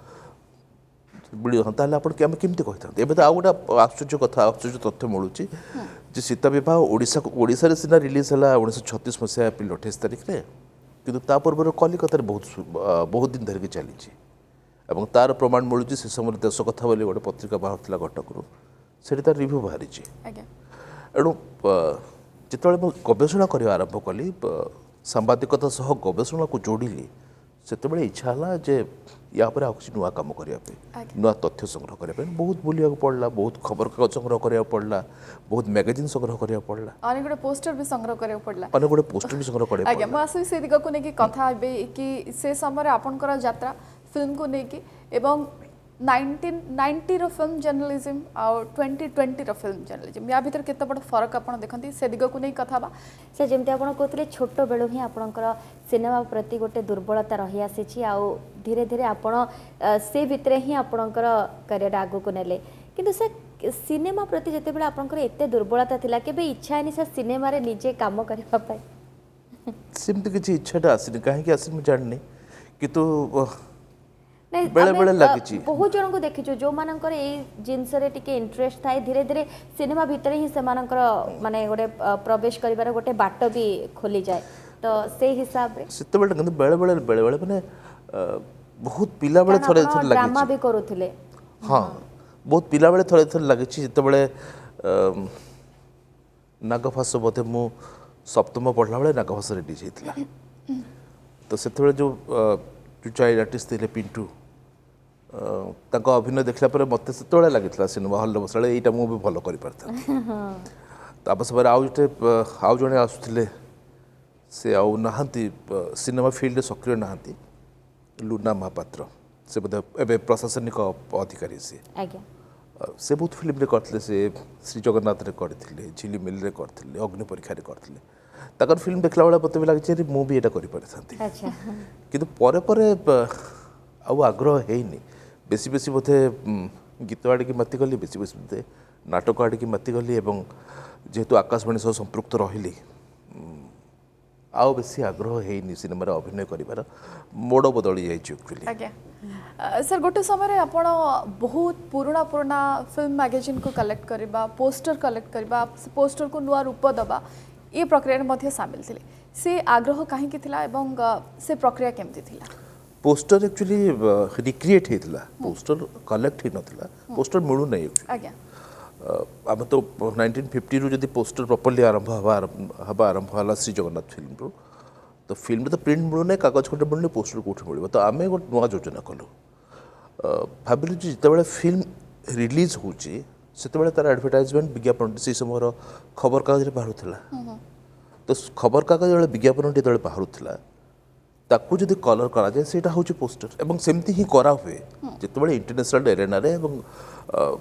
मिल ना आप केमती कही था एवं तो आउ गोटे आश्चर्य कथा आश्चर्य तथ्य मिलूँ जे सीता विवाह ओडिशा सीना रिलीज है 1936 मसीहा एप्रिल 28 तारीख में किंतु ता पूर्व कलिकतार बहुत दिन धरिकी चली एवं तार प्रमाण मिलूँ से समय देश कथा बोली गोटे पत्रिका बाहर कटकू से तार रिव्यू बाहरी एणु जिते गवेषणा करने आरंभ कली सांबादिकता सह गवेषणा को जोड़िली से इच्छा है जे या पर किसी नुआ कम करने नुआ तथ्य संग्रह करने बहुत बुलिया पड़ला बहुत खबर कागज संग्रह करा पड़ला बहुत मैगजीन संग्रह करा पड़ला अनेक गुटे पोस्टर भी संग्रह करा पड़ला अनेक गुटे पोस्टर भी संग्रह करा आज्ञा मुझे से दिग को लेकिन कथा हेबे कि से समय आपनकर यात्रा फिल्म को लेकिन एवं 1990 रो फिल्म जर्नलिज्म और 2020 रो फिल्म जर्नलिज्म या भीतर केते बड़ फरक आपण देखंती से दिग को नहीं कथा बा से जेमती आपण कहतले छोट बेलु ही आपणकर सिनेमा प्रति गोटे दुर्बलता रही आसी आ धीरे धीरे आपण से भितरे ही आपणकर करियर आगु को नेले किंतु से सिनेमा प्रति जते बेला आपणकर एते दुर्बलता थिला केबे इच्छा आनी से सिनेमा रे निजे काम करबा पाए सिमती किछि इच्छाटा आसिनी काहे कि आसिनी जाननी किंतु नहीं बेले बेले लागिछि बहुत जन को देखिछु जो मानकर ए जिंस रे टिके इंटरेस्ट थाए धीरे धीरे सिनेमा भीतर ही से मानकर माने गोटे प्रवेश करिवार गोटे बाट भी खोली जाए तो से हिसाब रे सिते बेले किंतु बेले बेले माने बहुत पिला बेले थरे थरे लागिछि ड्रामा भी करूथिले हां बहुत पिला बेले थरे थरे लागिछि जते बेले नागफास बोते मु सप्तम पढ़ला बेले नागफास रिलीज हेतला तो सेते बेले जो चाइल्ड आर्टिस्ट थे पिंटू तांको अभिनय देखला पर मते सेतोळे लागितला सिनेमा हॉल रे बसले एटा मु भी भलो करि परता तापस पर आउ जणे आसुथिले से आउ नहांती सिनेमा फील्ड रे सक्रिय नहांती लुना महापात्र से बोधे एबे प्रशासनिक अधिकारी से बहुत फिल्म रे करथिले से श्री जगन्नाथ रे करथिले झिली मिल रे करथिले अग्नि परीक्षा रे करथिले ତାଙ୍କର ଫିଲ୍ମ ଦେଖିଲା ବେଳେ ମୋତେ ବି ଲାଗିଛି ଯେ ମୁଁ ବି ଏଇଟା କରିପାରିଥାନ୍ତି ଆଚ୍ଛା କିନ୍ତୁ ପରେ ପରେ ଆଉ ଆଗ୍ରହ ହେଇନି ବେଶୀ ବେଶୀ ବୋଧେ ଗୀତ ଆଡ଼ିକି ମାତିଗଲି ବେଶୀ ବେଶୀ ବୋଧେ ନାଟକ ଆଡ଼ିକି ମାତିଗଲି ଏବଂ ଯେହେତୁ ଆକାଶବାଣୀ ସହ ସମ୍ପୃକ୍ତ ରହିଲି ଆଉ ବେଶୀ ଆଗ୍ରହ ହେଇନି ସିନେମାରେ ଅଭିନୟ କରିବାର ମୋଡ଼ ବଦଳି ଯାଇଛି ଆକ୍ଚୁଆଲି ଆଜ୍ଞା ସାର୍ ଗୋଟେ ସମୟରେ ଆପଣ ବହୁତ ପୁରୁଣା ପୁରୁଣା ଫିଲ୍ମ ମ୍ୟାଗାଜିନ୍କୁ କଲେକ୍ଟ କରିବା ପୋଷ୍ଟର କଲେକ୍ଟ କରିବା ସେ ପୋଷ୍ଟରକୁ ନୂଆ ରୂପ ଦେବା ଏ ପ୍ରକ୍ରିୟାରେ ମଧ୍ୟ ସାମିଲ ଥିଲେ ସେ ଆଗ୍ରହ କାହିଁକି ଥିଲା ଏବଂ ସେ ପ୍ରକ୍ରିୟା କେମିତି ଥିଲା पोस्टर एक्चुअली रिक्रिएट होता पोस्टर कलेक्ट ही नथिला पोस्टर मिलू नहीं ଆଜ୍ଞା आम तो 1950 रु जदि पोस्टर प्रॉपर्ली आरंभ हवा आरंभ हला श्री जगन्नाथ फिल्म रु तो फिल्म तो प्रिंट मिलू नहीं कागज खंडे मिलू नहीं पोस्टर कौट मिल तो आम गोटे नुआ योजना कलु भाविलु जिते फिल्म रिलीज होची से तार एडवर्टाइजमेंट विज्ञापन से समय खबर कागज बाहर तो खबर कागज विज्ञापन जो बाहर ताकू जदि कलर करा जाए सेटा होची पोस्टर एवं सेमती ही करा हुए जितेबाला इंटरनेशनल एरेना रे एवं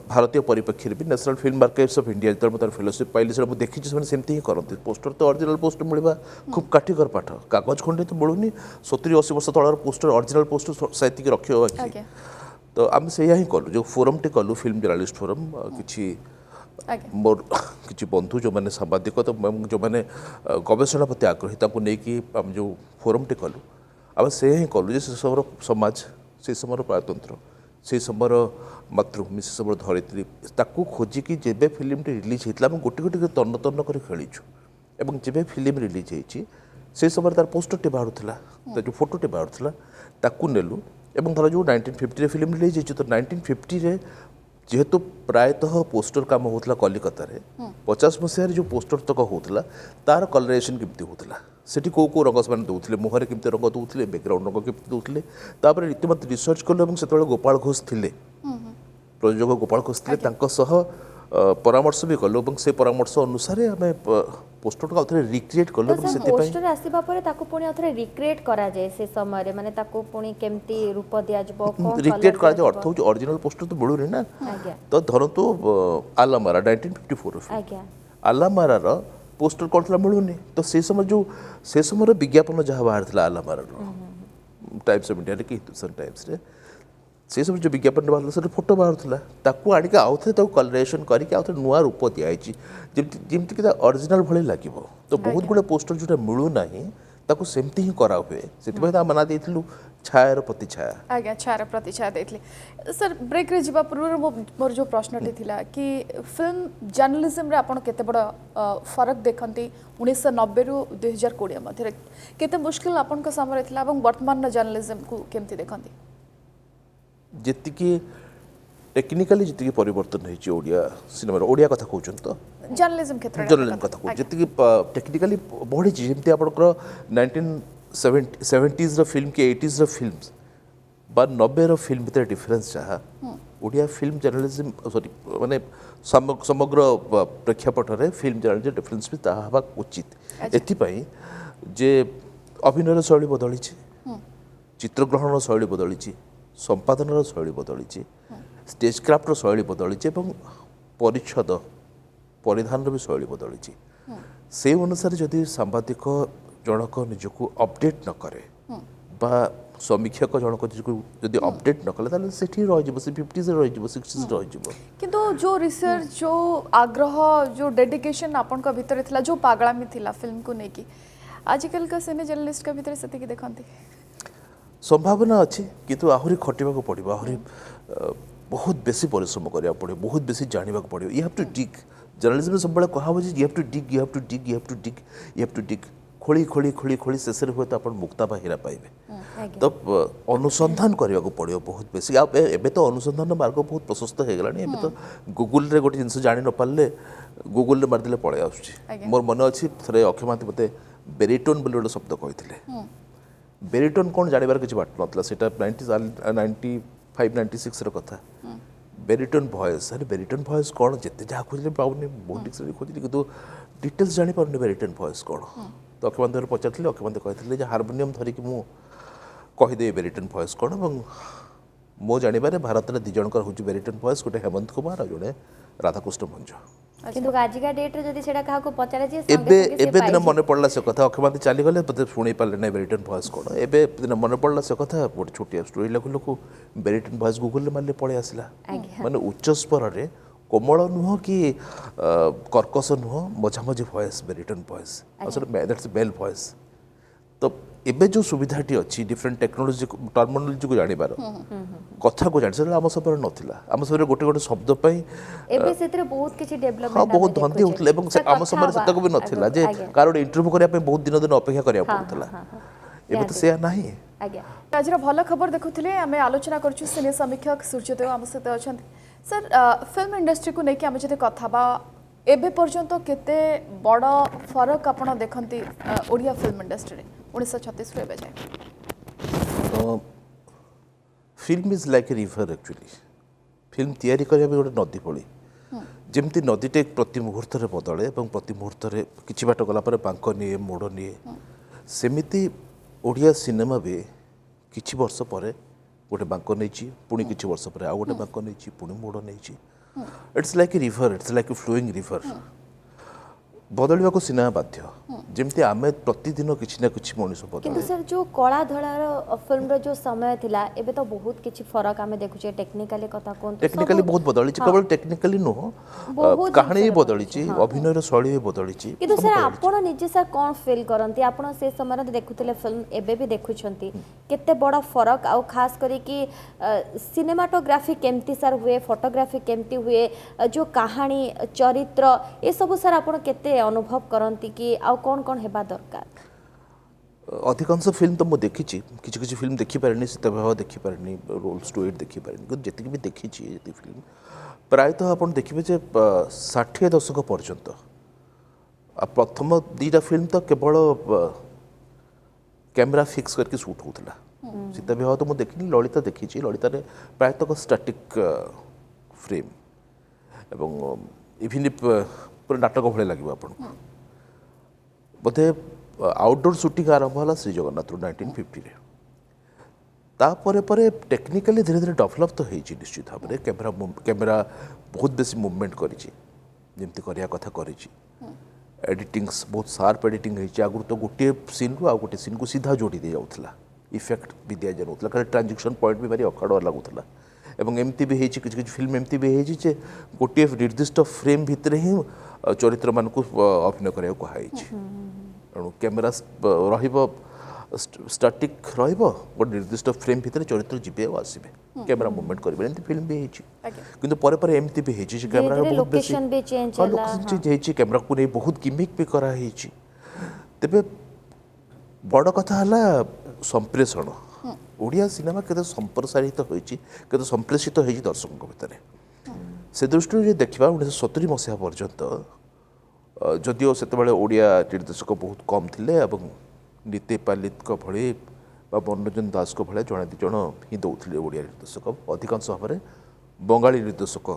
भारतीय परिप्रेक्षी भी national film archives of India जो तार फेलोशिप पाइली से देखी सेमती ही करती पोस्टर तो ओरिजिनल पोस्टर मिलवा खूब काठिकर पाठ कागज खंडे तो मिलूनी 70-80 वर्ष तलर पोस्टर ओरिजिनल पोस्टर साइतिक रखियो ଆଜ୍ଞା तो आम से ही कलु जो फोरम टे कलु फिल्म जर्नालीस्ट फोरम किछि ଆଜ୍ଞା मोर किछि बंधु जो मैंने सांबादिक तो जो मैंने गवेषणा प्रति आग्रही ताको नेकी आम जो फोरम टे कलु आम से ही कलु जे से समर समाज से समर पारतंत्र से समर मातृभूमि से समर धरित्री ताकू खोजिकी जेबे फिल्म टे रिलीज होता है गोटे गोटे तन्न तन्न कर खेलीचु एवं जेबे फिल्म रिलीज होती से समय तार पोस्टर टे बाहर जो फोटो टे बाहर ताकू नेलु एवं धर जो 1950 फिल्म रिलीज होती तो 1950 रे जेहेतु प्रायतः पोस्टर काम होता कलिकता रे 50 मसीह जो पोस्टर तक होता तार कलरेसन केमती होता सेठी को रंग से दौले मुहर केमती रंग दौले बैकग्राउंड रंग केमती दौले तापर रीतिमत रिसर्च कलु से गोपाल घोष थे प्रयोजक गोपाल घोष थे परामर्श भी कलु से परामर्श अनुसार आम पोस्टर को आउथरे रिक्रिएट कलु पोस्टर आसीबा परे ताको पुणी आउथरे रिक्रिएट करा जाय से समय रे माने ताको पुणी केमती रूप दिया जबो कोन रिक्रिएट करा जाय अर्थ हो ओरिजिनल पोस्टर तो मिलू नहीं ना आज्ञा तो धरतु आलामारा 1954 आज्ञा आलामारा रो पोस्टर कौन था मिलूनी तो से समय विज्ञापन जहाँ बाहर था आलामारा टाइम्स ऑफ इंडिया कि हिंदुस्तान टाइम्स रे से सब जो विज्ञापन बाहर से फोटो बाहर था ताकू आनिक आउ थे कलरेसन करके आउ नुआ रूप दिखाई जमती कि ओरिजिनल भाई लगे तो बहुत गुड़े पोस्टर जो मिलू ना ताकू सेमती ही करा हुए से मना देलु छायार प्रतिछाया आज्ञा छायार प्रतिछाया देते सर ब्रेक रे जीवा पूर्व मोर जो प्रश्नटी थिला कि फिल्म जर्नलिज्म रे आपण केते बड़ फरक देखंती 1990 रु 2020 मध्य केते मुश्किल आपण को सामने थिला एवं वर्तमान जर्नलिज्म को केमती देखंती जी टेक्निकाली जी परिवर्तन होती ओडिया सिनेमा ओडिया कथा कहते तो जर्नलिज्म क्षेत्र जर्नलिज्म कथा कहते जी टेक्निकाली बढ़ी जमी आपंकर 1970s फिल्म कि 80s फिल्म बा 90 फिल्म भितर डिफरेन्स जहाँ ओडिया फिल्म जर्नलिज्म सॉरी माने समग्र प्रेक्षापट में फिल्म जर्नलिज्म डिफरेन्स भी ताहा हवा उचित एथिपाई जे अभिनय शैली बदली चित्रग्रहण शैली बदली संपादन शैली बदली स्टेज क्राफ्टर शैली बदली परिच्छद परिधान भी शैली बदली से अनुसार जदि सांबादिक जनक निजक अपडेट न करे बा समीक्षक जनक जदि अपडेट न कले ताले सेठी रहि से 50s रहि 60s रहि किंतु जो रिसर्च जो आग्रह जो डेडिकेशन आपन का भीतर थिला जो पागलामी थिला फिल्म को नेकी आजकल का सिने जर्नलिस्ट का भीतर सेति की देखंती संभावना अच्छी किंतु आहरी खटिबा पड़ो आहरी बहुत बेसी परिश्रम करा पड़ो बहुत बेसी जानवा पड़ो you have to dig journalism सब बड़े कहा you have to dig you have to dig you have to dig you have to dig खोली खोली खोली खोली शेष हुए तो आप मुक्ता बा हीरा पाइबे तो अनुसंधान करने को पड़ो बहुत बेसी एबे तो अनुसंधान मार्ग बहुत प्रशस्त हो गलानी एबे तो गूगल रे गोटे जिनस जानि न पारले गूगल रे मारदेले पळे आसुची मोर मन अछि थरे अक्षय महांती मते बेरिटोन बोली गोटे शब्द कहिथिले बेरिटोन कौन जानवर किसी बाट नाला से 95-96 कथा बेरिटोन भॉइस अरे बेरिटोन भॉइस कौन जिते जहाँ खोजले पाऊनी बहुत डिक्शनरी खोजली कि डिटेल्स जानी पारुनी बेरिटोन भॉइस कौन तो अक्षय पचार अक्षय महांती कहते हारमोनियम धरिकी मु कहीदेवी बेरिटोन भॉइस कौन और मो जानवर भारत में 2 जनकर हूँ बेरिटोन भॉइस गोटे हेमंत कुमार और जड़े राधाकृष्ण मंज କିନ୍ତୁ ଆଜିକା ଡେଟ୍ରେ ଯଦି ସେଇଟା କାହାକୁ ପଚାରାଯିବ ଏବେ ଏବେ ଦିନ ମନେ ପଡ଼ିଲା ସେ କଥା ଅକ୍ଷୟମହାନ୍ତି ଚାଲିଗଲେ ବୋଧେ ଶୁଣି ପାରିଲେ ନାହିଁ ବେରିଟନ୍ ଭଏସ୍ କ'ଣ ଏବେ ଦିନ ମନେ ପଡ଼ିଲା ସେ କଥା ଗୋଟେ ଛୋଟିଆ ଷ୍ଟୋରି ଲେଖୁ ବେରିଟନ୍ ଭଏସ୍ ଗୁଗୁଲରେ ମାରିଲେ ପଳେଇ ଆସିଲା ମାନେ ଉଚ୍ଚ ସ୍ୱରରେ କୋମଳ ନୁହଁ କି କର୍କଶ ନୁହଁ ମଝାମଝି voice baritone voice that's bell voice ତ ଏବେ ଯେଉଁ ସୁବିଧାଟି ଅଛି ଡିଫରେଣ୍ଟ ଟେକ୍ନୋଲୋଜି ଟର୍ମିନୋଲୋଜିକୁ ଜାଣିବାର କଥାକୁ ଜାଣି ସେଟା ଆମ ସମୟରେ ନଥିଲା ଆମ ସମୟରେ ଗୋଟେ ଗୋଟେ ଶବ୍ଦ ପାଇଁ ଏବେ ସେଥିରେ ବହୁତ କିଛି ହଁ ଡେଭଲପମେଣ୍ଟ ବହୁତ ଧନ୍ଦୀ ହେଉଥିଲା ଏବଂ ଆମ ସମୟରେ ସେତକ ବି ନଥିଲା ଯେ କାହାର ଗୋଟେ ଇଣ୍ଟରଭ୍ୟୁ କରିବା ପାଇଁ ବହୁତ ଦିନ ଅପେକ୍ଷା କରିବାକୁ ପଡୁଥିଲା ଏବେ ତ ସେୟା ନାହିଁ ଆଜ୍ଞା ଆଜିର ଭଲ ଖବର ଦେଖୁଥିଲେ ଆମେ ଆଲୋଚନା କରୁଛୁ ସିନେ ସମୀକ୍ଷକ ସୂର୍ଯ୍ୟଦେବ ଆମ ସହିତ ଅଛନ୍ତି ସାର୍ ଫିଲ୍ମ ଇଣ୍ଡଷ୍ଟ୍ରିକୁ ନେଇକି ଆମେ ଯଦି କଥା ହେବା ଏବେ ପର୍ଯ୍ୟନ୍ତ କେତେ ବଡ଼ ଫରକ ଆପଣ ଦେଖନ୍ତି ଓଡ଼ିଆ ଫିଲ୍ମ ଇଣ୍ଡଷ୍ଟ୍ରିରେ 1936 ଏବେ ଯାଏ film is like a river actually film ତିଆରି କରିବା ବି ଗୋଟେ ନଦୀ ଭଳି ଯେମିତି ନଦୀଟେ ପ୍ରତି ମୁହୂର୍ତ୍ତରେ ବଦଳେ ଏବଂ ପ୍ରତି ମୁହୂର୍ତ୍ତରେ କିଛି ବାଟ ଗଲା ପରେ ବାଙ୍କ ନିଏ ମୋଡ଼ ନିଏ ସେମିତି ଓଡ଼ିଆ ସିନେମା ବି କିଛି ବର୍ଷ ପରେ ଗୋଟେ ବାଙ୍କ ନେଇଛି ପୁଣି କିଛି ବର୍ଷ ପରେ ଆଉ ଗୋଟେ ବାଙ୍କ ନେଇଛି ପୁଣି ମୋଡ଼ ନେଇଛି it's like a river it's like a flowing river ବଦଳିବାକୁ ସିନେମା ବାଧ୍ୟ ଯେମିତି ଆମେ ପ୍ରତିଦିନ କିଛି ନା କିଛି ମଣିଷ କିନ୍ତୁ ବଦଳେ ସାର୍ ଯେଉଁ କଳା ଧଳାର ଫିଲ୍ମର ଯେଉଁ ସମୟ ଥିଲା ଏବେ ତ ବହୁତ କିଛି ଫରକ ଆମେ ଦେଖୁଛେ ଟେକ୍ନିକାଲି କଥା କୁହନ୍ତୁ ଟେକ୍ନିକାଲି ବହୁତ ବଦଳିଛି କେବଳ ଟେକ୍ନିକାଲି ନୁହଁ ବହୁତ କାହାଣୀ ବି ଜିନିଷ ବଦଳିଛି ଅଭିନୟର ଶୈଳୀ ବି ବଦଳିଛି କିନ୍ତୁ ସବୁ ସାର୍ ବଦଳିଛି। ଆପଣ ନିଜେ ସାର୍ କ'ଣ ଫିଲ୍ କରନ୍ତି ଆପଣ ସେ ସମୟରେ ଦେଖୁଥିଲେ ଫିଲ୍ମ ଏବେ ବି ଦେଖୁଛନ୍ତି କେତେ ବଡ଼ ଫରକ ଆଉ ଖାସ କରିକି ସିନେମାଟୋଗ୍ରାଫି କେମିତି ସାର୍ ହୁଏ ଫଟୋଗ୍ରାଫି କେମିତି ହୁଏ ଯେଉଁ କାହାଣୀ ଚରିତ୍ର ଏସବୁ ସାର୍ ଆପଣ କେତେ ଅନୁଭବ କରନ୍ତି କି ଆଉ କ'ଣ ହେବା ଦରକାର ଅଧିକାଂଶ ଫିଲ୍ମ ତ ମୁଁ ଦେଖିଛି କିଛି କିଛି ଫିଲ୍ମ ଦେଖିପାରିନି ସୀତାବିବାହ ଦେଖିପାରିନି ରୋଲ୍ସ ଟୁ 8 ଦେଖିପାରିନି କିନ୍ତୁ ଯେତିକି ବି ଦେଖିଛି ଯେତିକି ଫିଲ୍ମ ପ୍ରାୟତଃ ଆପଣ ଦେଖିବେ ଯେ 60 ଦଶକ ପର୍ଯ୍ୟନ୍ତ ପ୍ରଥମ ଦୁଇଟା ଫିଲ୍ମ ତ କେବଳ କ୍ୟାମେରା ଫିକ୍ସ କରିକି ସୁଟ୍ ହେଉଥିଲା ସୀତାବିବାହ ତ ମୁଁ ଦେଖିନି ଲଳିତା ଦେଖିଛି ଲଳିତାରେ ପ୍ରାୟତଃ ଷ୍ଟାଟିକ୍ ଫ୍ରେମ୍ ଏବଂ ଇଭିନ୍ ପୁରା ନାଟକ ଭଳି ଲାଗିବ ଆପଣଙ୍କୁ ବୋଧେ ଆଉଟଡୋର ସୁଟିଂ ଆରମ୍ଭ ହେଲା ଶ୍ରୀ ଜଗନ୍ନାଥରୁ 1950 ତାପରେ ପରେ ଟେକ୍ନିକାଲି ଧୀରେ ଧୀରେ ଡେଭଲପ୍ ତ ହେଇଛି ନିଶ୍ଚିତ ଭାବରେ କ୍ୟାମେରା ବହୁତ ବେଶୀ ମୁଭମେଣ୍ଟ କରିଛି ଯେମିତି କରିବା କଥା କରିଛି ଏଡିଟିଂସ୍ ବହୁତ ସାର୍ପ ଏଡିଟିଂ ହେଇଛି ଆଗରୁ ତ ଗୋଟିଏ ସିନ୍ରୁ ଆଉ ଗୋଟିଏ ସିନ୍କୁ ସିଧା ଯୋଡ଼ି ଦିଆଯାଉଥିଲା ଇଫେକ୍ଟ ବି ଦିଆଯାଉଥିଲା କାରଣ ଟ୍ରାଞ୍ଜିକ୍ସନ୍ ପଏଣ୍ଟ ବି ଭାରି ଅଖାଡ଼ୁଆ ଲାଗୁଥିଲା ଏବଂ ଏମିତି ବି ହେଇଛି କିଛି କିଛି ଫିଲ୍ମ ଏମିତି ବି ହେଇଛି ଯେ ଗୋଟିଏ ନିର୍ଦ୍ଦିଷ୍ଟ ଫ୍ରେମ୍ ଭିତରେ ହିଁ ଚରିତ୍ରମାନଙ୍କୁ ଅଭିନୟ କରିବାକୁ କୁହାଯାଇଛି ତେଣୁ କ୍ୟାମେରା ରହିବ ଷ୍ଟାଟିକ୍ ରହିବ ଗୋଟେ ନିର୍ଦ୍ଦିଷ୍ଟ ଫ୍ରେମ୍ ଭିତରେ ଚରିତ୍ର ଯିବେ ଆଉ ଆସିବେ କ୍ୟାମେରା ମୁଭମେଣ୍ଟ କରିବେ ଏମିତି ଫିଲ୍ମ ବି ହେଇଛି କିନ୍ତୁ ପରେ ପରେ ଏମିତି ବି ହେଇଛି ଯେ କ୍ୟାମେରାର ବହୁତ ବେଶୀ ଲୋକେସନ ବି ଚେଞ୍ଜ ହେଲା ଲୋକେସନ ଚେଞ୍ଜ ହେଇଛି କ୍ୟାମେରାକୁ ନେଇ ବହୁତ ଗିମିକ୍ ବି କରାହେଇଛି ତେବେ ବଡ଼ କଥା ହେଲା ସମ୍ପ୍ରେଷଣ ଓଡ଼ିଆ ସିନେମା କେତେ ସମ୍ପ୍ରସାରିତ ହୋଇଛି କେତେ ସମ୍ପ୍ରେଷିତ ହେଇଛି ଦର୍ଶକଙ୍କ ଭିତରେ ସେ ଦୃଷ୍ଟିରୁ ଯଦି ଦେଖିବା 1970 ମସିହା ପର୍ଯ୍ୟନ୍ତ ଯଦିଓ ସେତେବେଳେ ଓଡ଼ିଆ ନିର୍ଦ୍ଦେଶକ ବହୁତ କମ୍ ଥିଲେ ଏବଂ ନୀତି ପାଲିତଙ୍କ ଭଳି ବା ମନୋରଞ୍ଜନ ଦାସଙ୍କ ଭଳିଆ ଜଣେ ଦୁଇ ଜଣ ହିଁ ଦେଉଥିଲେ ଓଡ଼ିଆ ନିର୍ଦ୍ଦେଶକ ଅଧିକାଂଶ ଭାବରେ ବଙ୍ଗାଳୀ ନିର୍ଦ୍ଦେଶକ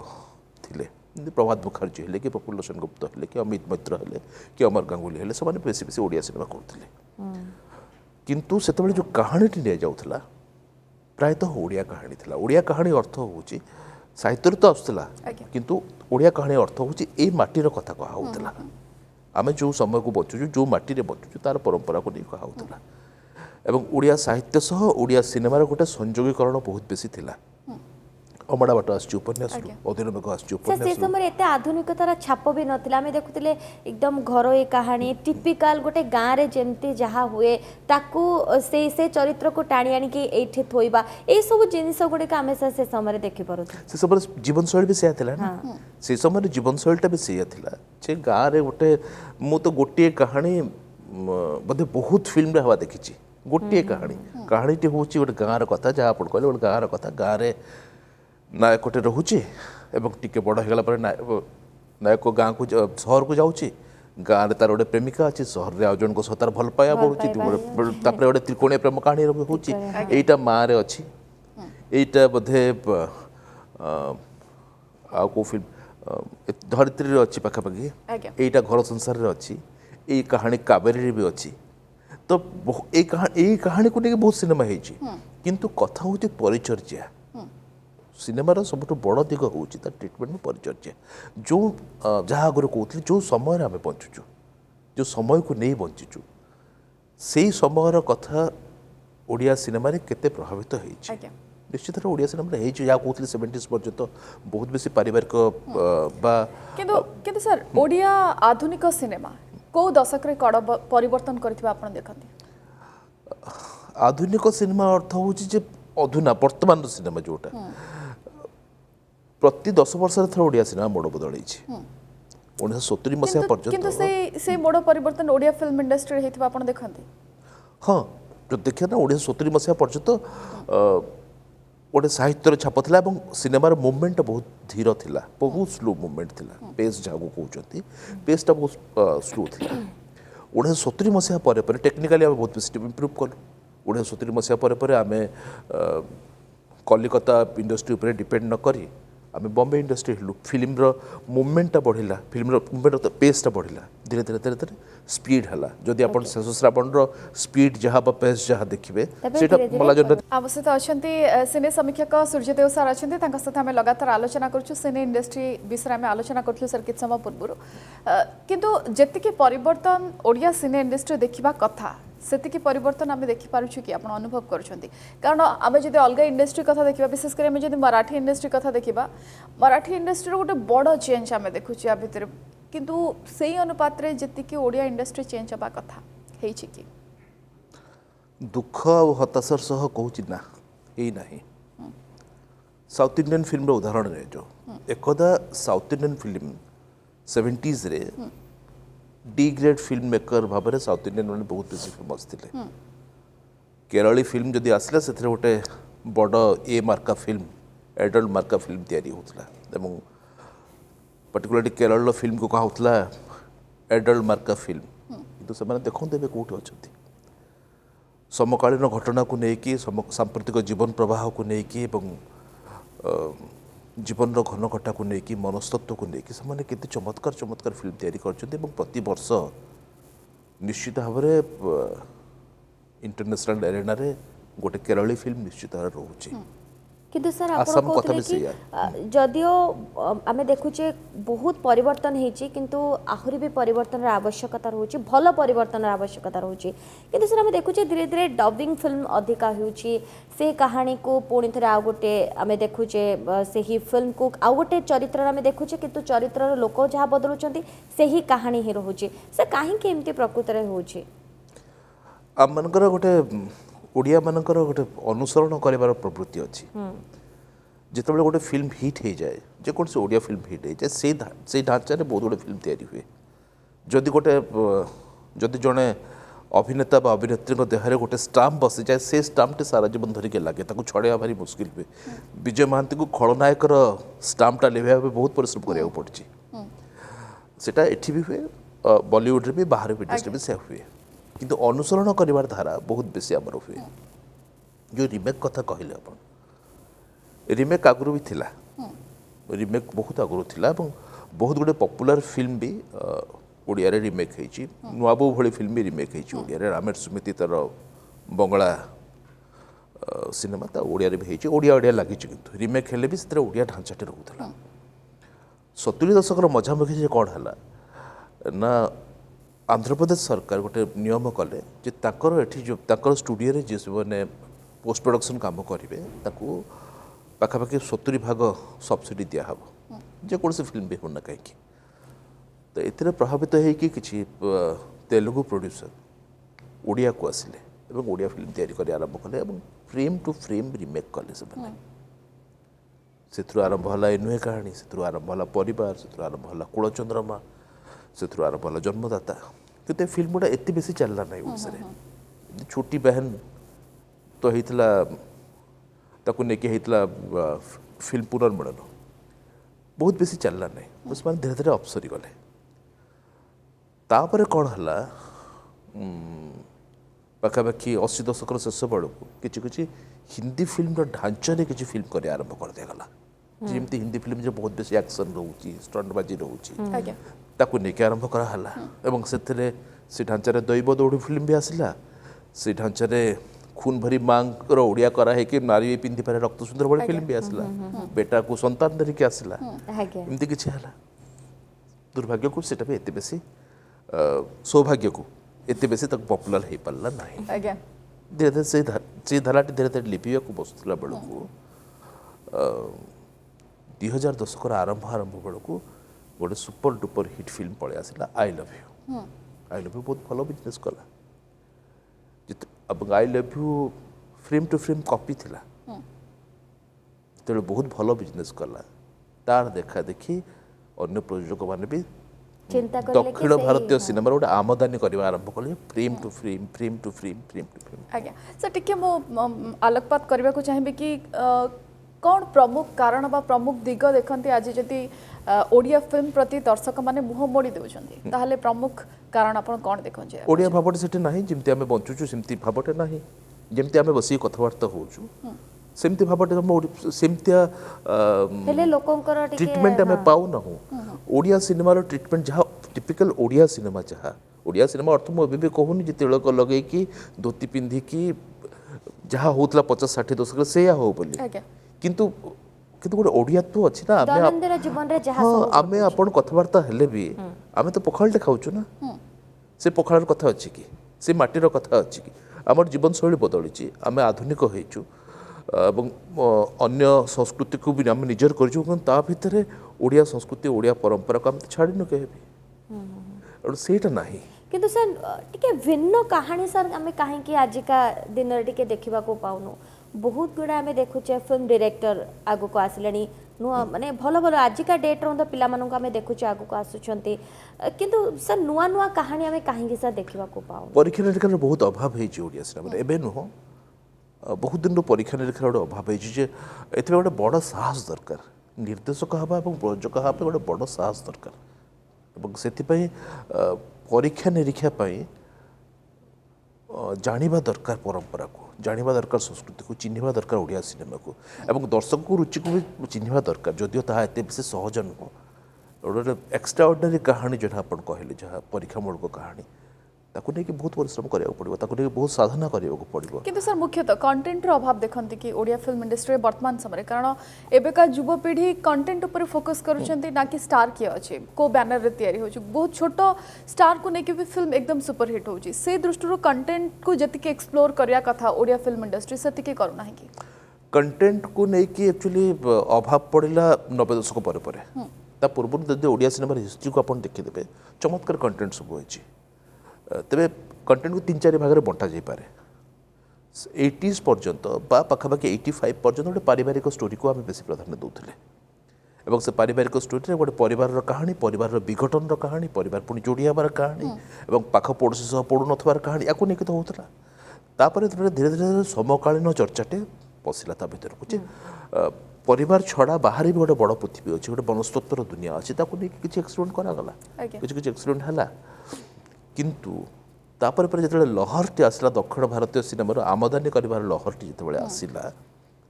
ଥିଲେ ଯେମିତି ପ୍ରଭାତ ମୁଖାର୍ଜୀ ହେଲେ କି ପ୍ରଫୁଲ୍ଲ ସେନଗୁପ୍ତ ହେଲେ କି ଅମିତ ମୈତ୍ର ହେଲେ କି ଅମର ଗାଙ୍ଗୁଲି ହେଲେ ସେମାନେ ବେଶୀ ବେଶୀ ଓଡ଼ିଆ ସିନେମା କରୁଥିଲେ କିନ୍ତୁ ସେତେବେଳେ ଯେଉଁ କାହାଣୀଟି ନିଆଯାଉଥିଲା ପ୍ରାୟତଃ ଓଡ଼ିଆ କାହାଣୀ ଥିଲା ଓଡ଼ିଆ କାହାଣୀ ଅର୍ଥ ହେଉଛି ସାହିତ୍ୟରୁ ତ ଆସୁଥିଲା କିନ୍ତୁ ଓଡ଼ିଆ କାହାଣୀ ଅର୍ଥ ହେଉଛି ଏଇ ମାଟିର କଥା କୁହାହେଉଥିଲା ଆମେ ଯେଉଁ ସମୟକୁ ବଞ୍ଚୁଛୁ ଯେଉଁ ମାଟିରେ ବଞ୍ଚୁଛୁ ତାର ପରମ୍ପରାକୁ ନେଇ କୁହାହେଉଥିଲା ଏବଂ ଓଡ଼ିଆ ସାହିତ୍ୟ ସହ ଓଡ଼ିଆ ସିନେମାର ଗୋଟେ ସଂଯୋଗୀକରଣ ବହୁତ ବେଶୀ ଥିଲା ଅମଡ଼ା ବାଟ ଆସିଛି ଉପନ୍ୟାସରୁ ଅଧୀର ମେଘ ଆସିଛି ସେ ଉପନ୍ୟାସରୁ ସମୟରେ ଏତେ ଆଧୁନିକତାର ଛାପ ବି ନଥିଲା ଆମେ ଦେଖୁଥିଲେ ଏକଦମ ଘରୋଇ କାହାଣୀ ଟିପିକାଲ ଗୋଟେ ଗାଁରେ ଯେମିତି ଯାହା ହୁଏ ତାକୁ ସେ ଚରିତ୍ରକୁ ଟାଣି ଆଣିକି ଏଇଠି ଥୋଇବା ଏଇସବୁ ଜିନିଷ ଗୁଡ଼ିକ ଆମେ ସେ ସମୟରେ ଦେଖିପାରୁଛୁ ସେ ସମୟରେ ଜୀବନଶୈଳୀ ବି ସେଇଆ ଥିଲା ନା ସେ ସମୟରେ ଜୀବନଶୈଳୀଟା ବି ସେଇଆ ଥିଲା ଯେ ଗାଁରେ ଗୋଟେ ମୁଁ ତ ଗୋଟିଏ କାହାଣୀ ବୋଧେ ବହୁତ ଫିଲ୍ମରେ ହେବା ଦେଖିଛି ଗୋଟିଏ କାହାଣୀଟି ହେଉଛି ଗୋଟେ ଗାଁର କଥା ଯାହା ଆପଣ କହିଲେ ଗୋଟେ ଗାଁର କଥା ଗାଁରେ ନାୟକଟେ ରହୁଛି ଏବଂ ଟିକେ ବଡ଼ ହେଇଗଲା ପରେ ନାୟକ ଗାଁକୁ ସହରକୁ ଯାଉଛି ଗାଁରେ ତାର ଗୋଟେ ପ୍ରେମିକା ଅଛି ସହରରେ ଆଉ ଜଣଙ୍କ ସହ ତାର ଭଲ ପାଇବା ବଢ଼ୁଛି ତାପରେ ଗୋଟେ ତ୍ରିକୋଣୀୟ ପ୍ରେମ କାହାଣୀ ହେଉଛି ଏଇଟା ମାଆରେ ଅଛି ଏଇଟା ବୋଧେ ଆଉ କେଉଁ ଫିଲ୍ମ ଧରିତ୍ରୀରେ ଅଛି ପାଖାପାଖି ଏଇଟା ଘର ସଂସାରରେ ଅଛି ଏଇ କାହାଣୀ କାବେରୀରେ ବି ଅଛି ତ ଏଇ କାହାଣୀକୁ ନେଇକି ବହୁତ ସିନେମା ହେଇଛି କିନ୍ତୁ କଥା ହେଉଛି ପରିଚର୍ୟା सिनेमार सबुठ बड़ दिग हूँ ट्रिटमेंट परिचर्या जो जहाँ आगुरी कहते जो समय आम बंचुचु जो समय को नहीं बंचीचु से समय कथा ओडिया सिनेमा केते प्रभावित होइछि आज्ञा निश्चित भाव ओडिया सिनेमा जहाँ कहते 70s पर्यंत बहुत बेसी पारिवारिक बा किंतु किंतु सर ओडिया आधुनिक सिनेमा को दशक रे कड़ परिवर्तन करथिबा आपण देखथि आधुनिक सिनेमा अर्थ हूँ जे अधुना वर्तमान सिनेमा जोटा प्रति 10 वर्ष थर ओडिया सिनेमा मोड़ बदल 1970 मसीहा किंतु पर्यंत से मोड़ परिवर्तन ओडिया फिल्म इंडस्ट्री रे हेथिबा आपण देखथि हाँ जो देखिए ना 1970 मसीहा पर्यंत गोटे साहित्यर छाप था और सिनेमार मुवमेंट बहुत धीर थिला बहुत स्लो मुवमेंट थिला पेस जहाँ कहते पेसटा बहुत स्लो थिला 1970 मसीहा पर टेक्निकाली आम बहुत बेसी इम्प्रूव कलु 1970 मसीहा पर आम कलिकता इंडस्ट्री उपर डिपेंड न करी आम Bombay industry हेलु film मुवमेंटा बढ़िला film movement पेसटा बढ़िला धीरे धीरे धीरे धीरे स्पीड है जदि आप शेष श्रावण स्पीड जहाँ पेस जहाँ देखिए मलाजन आम सहित अच्छी सिने समीक्षक सूर्यदेव सार अच्छा सहित आम लगातार आलोचना करुँ सिने इंडस्ट्री विषय में आलोचना करूँ सर किछ समय पूर्व किंतु जेतिकी परिवर्तन ओडिया सिने इंडस्ट्री देखा कथा सेतिकी परिवर्तन आम देखिपुँ कि आप अनुभव करुँच कारण आम जब अलग इंडस्ट्री कथा देखा विशेषकर आम जब मराठी इंडस्ट्री कथा देखा मराठी इंडस्ट्री गोटे बड़ चेंज आम देखुचे या भितर किंतु से अनुपात रे जेतिकी ओडिया इंडस्ट्री चेंज हवा कथा हेछि कि दुख और हताशर सह कहूँ ना यही ना साउथ इंडियन फिल्म उदाहरण रे जो एकदा साउथ इंडियन फिल्म 70s रे डी ग्रेड फिल्म मेकर भाव में साउथ इंडियन मैंने बहुत बेसी फेमस थे केरली फिल्म जदि आसला से गोटे बड़ ए मार्का फिल्म एडल्ट मार्का फिल्म तैयारी होता पर्टिकुलरली केरल फिल्म को कहा एडल्ट मार्का फिल्म किंतु से देखते हैं कौट अच्छा समकालीन घटना को लेकिन सांप्रतिक जीवन प्रवाह को लेकिन जीवन घन घटा को लेकिन मनस्तत्व को लेकिन से केते चमत्कार चमत्कार फिल्म तैयारी करछन्ते एवं प्रति वर्ष निश्चित भाव में इंटरनेशनल एरेना रे गोटे केरली फिल्म निश्चित भाव रोचे किंतु सर आपण कहते कि जदियो आमे देखुचे बहुत परिवर्तन होइछि किंतु आहुरी भी परिवर्तन आवश्यकता रहउछि भल परिवर्तन आवश्यकता रहउछि किंतु सर आमे देखुचे धीरे धीरे डबिंग फिल्म अधिका होउछि से कहानी को पुणी थे आ गोटे आमे देखुचे से ही फिल्म को आ गोटे चरित्र आमे देखुचे किंतु चरित्र लोक जहाँ बदलुचंती से ही कहानी ही रहउछि से काहे के एमती प्रकृति रे होउछि आम मनकर गोटे ओडिया मानकर गोटे अनुसरण कर प्रवृत्ति अच्छी जिते गोटे फिल्म हिट हो जाए जेको ओडिया फिल्म हिट हो जाए से ढांचा बहुत गुड़े फिल्म तैयारी हुए जदि गोटे जदि जड़े अभिनेता बा अभिनेत्री देहरे गोटे स्टाम्प बसी जाए से स्टाम्पटे सारा जीवन धरिके लगे ताको छड़ाइवा भारी मुस्किल हुए विजय महांती को खलनायकर स्टाम्पटा लेवा बहुत परिश्रम कराया पड़ी सेटा एठी भी हुए बॉलीवुड रे भी बाहर भी इंडस्ट्री भी से हुए किंतु अनुसरण करिवार धारा बहुत बेसी आमर हुए जो रिमेक कथा कहले अपन रिमेक आगुरु भी थिला रिमेक बहुत आगुरु थिला এবং बहुत गुडे पॉपुलर फिल्म भी ओडिया रे रिमेक हेची नुआबो भली फिल्म भी रिमेक हेची ओडिया रे रामेर सुमिति तर बंगला सिनेमा ता ओडिया रे भी हेची ओडिया ओडिया लागि छि किंतु रिमेक हेले भी सेतरे ओडिया ढांचाटे रहउथला 70 दशक रो मझामझी जे कोड हला ना आंध्र प्रदेश सरकार गोटे नियम कले जे ताकर एठी जो ताकर स्टूडियो रे जे माने पोस्ट प्रोडक्शन काम करेंगे ताकू पाखापाखि 70% सब्सिडी दिया हम जेकोसी फिल्म भी होना कहीं तो ये प्रभावित है कि किसी तेलुगु प्रोड्यूसर ओडिया को आसिले एवं ओडिया फिल्म तैयारी कर आरंभ कले फ्रेम टू फ्रेम रिमेक कले से आरंभ है एनुए कहानी से आरंभ है परिवार से आरंभ है कुलचंद्रमा से आरंभ है जन्मदाता किंतु फिल्म गुड़ा एत बेसी चलला ना ओडिशा छोटी बहन तो होता ताकू नहीं फिल्म पुनर्मिलन बहुत बेसी चलला ना बस मैंने धीरे धीरे अपसरी गले तापर कौन है पाखापाखि 80 दशक शेष बेलू कि हिंदी फिल्म ढांचा किसी फिल्म कर आरंभ कर दिगला जमी हिंदी फिल्म बहुत बेसी एक्शन रोचे स्टंटबाजी रोचे ताकू नहीं आरंभ कराला से ढांचार दैव दौड़ी फिल्म भी आसला से ढांचार खून भरी मांकर ओडिया करा है कि नारी पिंधि पारे रक्त सुंदर बड़ी फिल्म भी आसला बेटा को संतान धरिकी आसला आज्ञा एमती किसी है दुर्भाग्य को सेटा भी एते बेसी सौभाग्य को एते बेसी तक पॉपुलर हो पारा ना आज्ञा धीरे धीरे से धाराटी धीरे धीरे लिपिया को बसुला बेलू 2010 आरंभ बेलू गोटे सुपर डुपर हिट फिल्म पड़े आसला आई लव यू बहुत भल बिजनेस कला अब I love you frame to frame copy थिला तेरे बहुत भल बिजनेस कला तार देखा देखी अन्य प्रयोजक मैंने भी चिंता करले कि दक्षिण भारतीय सिनेमा गोटे आमदानी करवा आरंभ कले frame to frame frame to frame frame to frame आज्ञा सर टिके मो आलोकपात करबा को चाहिबे कि कौन प्रमुख कारण बा प्रमुख दिग देखते आज जदि ओडिया फिल्म प्रति दर्शक माने मुह मोड़ी देउछन्ती ताहले प्रमुख कारण आपण कौन देखछे ओडिया भाबटे सेठी नाही जिमती आमे बंचुछु सिमती भाबटे नाही जिमती आमे बसी कथबार्ता होछु सेमती भाबटे हम सेमतिया हेले लोकंकर टिके ट्रीटमेंट आमे पाउ ना हो ओडिया सिनेमा रो ट्रीटमेंट जहा टिपिकल ओडिया सिनेमा जहा ओडिया सिनेमा अर्थ मो भी कहूनी जे तिलक लगे कि धोती पिंधि कि जहा होतला 50-60 दशक से या हो बोली आज्ञा किंतु किंतु गोटे ओडिया तो अच्छी ना दैनंदिन जीवन रे जहा हाँ आमे आपण कथबार्ता हेले भी आमे तो पखालटे खाउछु ना से पखालर कथा अछि कि से माटीर कथा अछि कि हमर जीवन शैली बदलिछि आमे आधुनिक होइछु ଏବଂ ଅନ୍ୟ ସଂସ୍କୃତିକୁ ବି ଆମେ ନିଜର କରିଛୁ କିନ୍ତୁ ତା ଭିତରେ ଓଡ଼ିଆ ସଂସ୍କୃତି ଓଡ଼ିଆ ପରମ୍ପରାକୁ ଆମେ ଛାଡ଼ିନୁ କେବେ ବି ତେଣୁ ସେଇଟା ନାହିଁ କିନ୍ତୁ ସାର୍ ଟିକେ ଭିନ୍ନ କାହାଣୀ ସାର୍ ଆମେ କାହିଁକି ଆଜିକା ଦିନରେ ଟିକେ ଦେଖିବାକୁ ପାଉନୁ ବହୁତ ଗୁଡ଼ା ଆମେ ଦେଖୁଛେ ଫିଲ୍ମ ଡିରେକ୍ଟର ଆଗକୁ ଆସିଲେଣି ନୂଆ ମାନେ ଭଲ ଭଲ ଆଜିକା ଡେଟ୍ର ମଧ୍ୟ ପିଲାମାନଙ୍କୁ ଆମେ ଦେଖୁଛେ ଆଗକୁ ଆସୁଛନ୍ତି କିନ୍ତୁ ସାର୍ ନୂଆ ନୂଆ କାହାଣୀ ଆମେ କାହିଁକି ସାର୍ ଦେଖିବାକୁ ପାଉନୁ ପରୀକ୍ଷା ନିରୀକ୍ଷାର ବହୁତ ଅଭାବ ହେଇଛି ଓଡ଼ିଆ ସିନେମାରେ ଏବେ ନୁହଁ बहुत दिन परीक्षा निरीक्षा गोटे अभाव है एथि गोटे बड़ साहस दरकार निर्देशक हाँ और प्रयोजक हाँ गोटे बड़ साहस दरकार से परीक्षा निरीक्षा जानिबा दरकार परंपरा को जानिबा दरकार संस्कृति को चिन्हिबा दरकार ओडिया सिनेमा को एवं दर्शक को रुचि को भी चिन्हिबा दरकार जदिओ ताहा एते विशेष सहज नुह गोटे एक्सट्रा ऑर्डिनरी कहानी जहाँ आप कहले जहाँ परीक्षामूलक कहानी ताकू नहीं कि बहुत परिश्रम करिया पड़िबो ताकू नहीं बहुत साधना करिया पड़िबो किंतु सर मुख्यतः कंटेंट रो अभाव देखंती कि ओडिया फिल्म इंडस्ट्री वर्तमान समय कारण एबेका युवा पीढ़ी कंटेंट ऊपर फोकस करूछंती ना कि स्टार किए अछि को बैनर रे तयारी होछि बहुत छोटो स्टार को नहीं कि भी फिल्म एकदम सुपर हिट होछि से दृष्टि कंटेंट को जति एक्सप्लोर करिया कथा ओडिया फिल्म इंडस्ट्री सेति के करू नाही कि कंटेंट को नहीं कि एक्चुअली अभाव पड़िला 90 दशक पर ता पूर्व जदि ओडिया सिनेमा हिस्ट्री को अपन देखि देबे चमत्कार कंटेंट सब होछि तेरे कंटेंट को 3-4 भाग में बंटा जापे 80s पर्यंत पाखापाखि 85 पर्यंत गोटे पारिवारिक स्टोरी को आम बेसी प्राधान्य दूसरे एवं से पारिवारिक स्टोरी गोटे परिवार कहानी परिवार विघटन कहानी परिवार पुणी जोड़ी हबार कहानी एवं पाख पड़ोशी सह पड़ू नथबार कहानी या नहीं तो होता तापर धीरे धीरे समकालीन चर्चाटे पशिला ता भर को परिवार छड़ा बाहर भी गोटे बड़ पृथ्वी अच्छी गोटे वनस्पतर दुनिया अच्छी किसी एक्सपेरिमेंट करागला किसी एक्सपेरिमेंट है किंतु तापर पर जिते लहरटी आसला दक्षिण भारतीय सिनेमार आमदानी कर लहरटी जिते आसला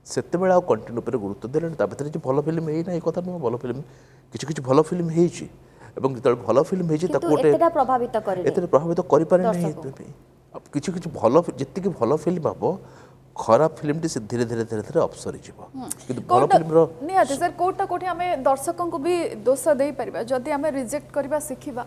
सेते आ कंटेंट उपर गुरुत्व देले भर जो भल फिल्म है ना कथा नुह भल फिल्म किसी भल फिल्म एवं जो भल फिल्म गोटे प्रभावित कर किसी भल जी भल फिल्म हम खराब फिल्म टी धीरे धीरे धीरे धीरे अपसरी भल फिल्म निहाती सर कोटा कोठी हमें दर्शकों को भी दोष दे पारिबा जदि हमें रिजेक्ट करबा सिखिबा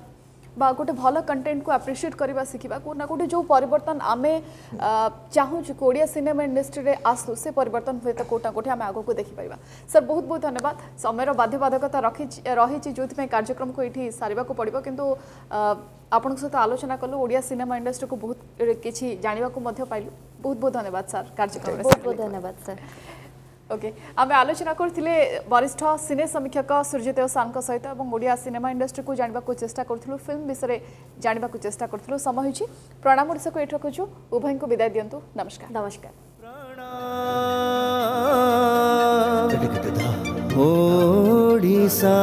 बा गोटे भल कंटेंट को एप्रिशिएट करबा सिखिबा को ना गोटे जो परिवर्तन आमे चाहू छु ओडिया सिनेमा इंडस्ट्री रे आसु से परिवर्तन हुए तो कोटा कोठी हमें आगो को देखि पाइबा सर बहुत बहुत धन्यवाद समय बाध्यबाधकता रही जो कार्यक्रम को ये सारिबा को पड़िबो किंतु आपन सहित आलोचना कलु ओडिया सिनेमा इंडस्ट्री को बहुत किछि जानिबा को मध्य पाइलु बहुत बहुत धन्यवाद सर कार्यक्रम बहुत बहुत धन्यवाद सर ओके आम आलोचना करथिले वरिष्ठ सिने समीक्षक सूर्यदेव सानक सहित और ओडिया सिनेमा इंडस्ट्री को जानबा को चेष्टा करथिलु फिल्म विषय जानबा को चेष्टा करथिलु समय होइछि प्रणाम ओडिसा को एठ रखुछु उभय को विदाय दियंतु नमस्कार नमस्कार ओडिसा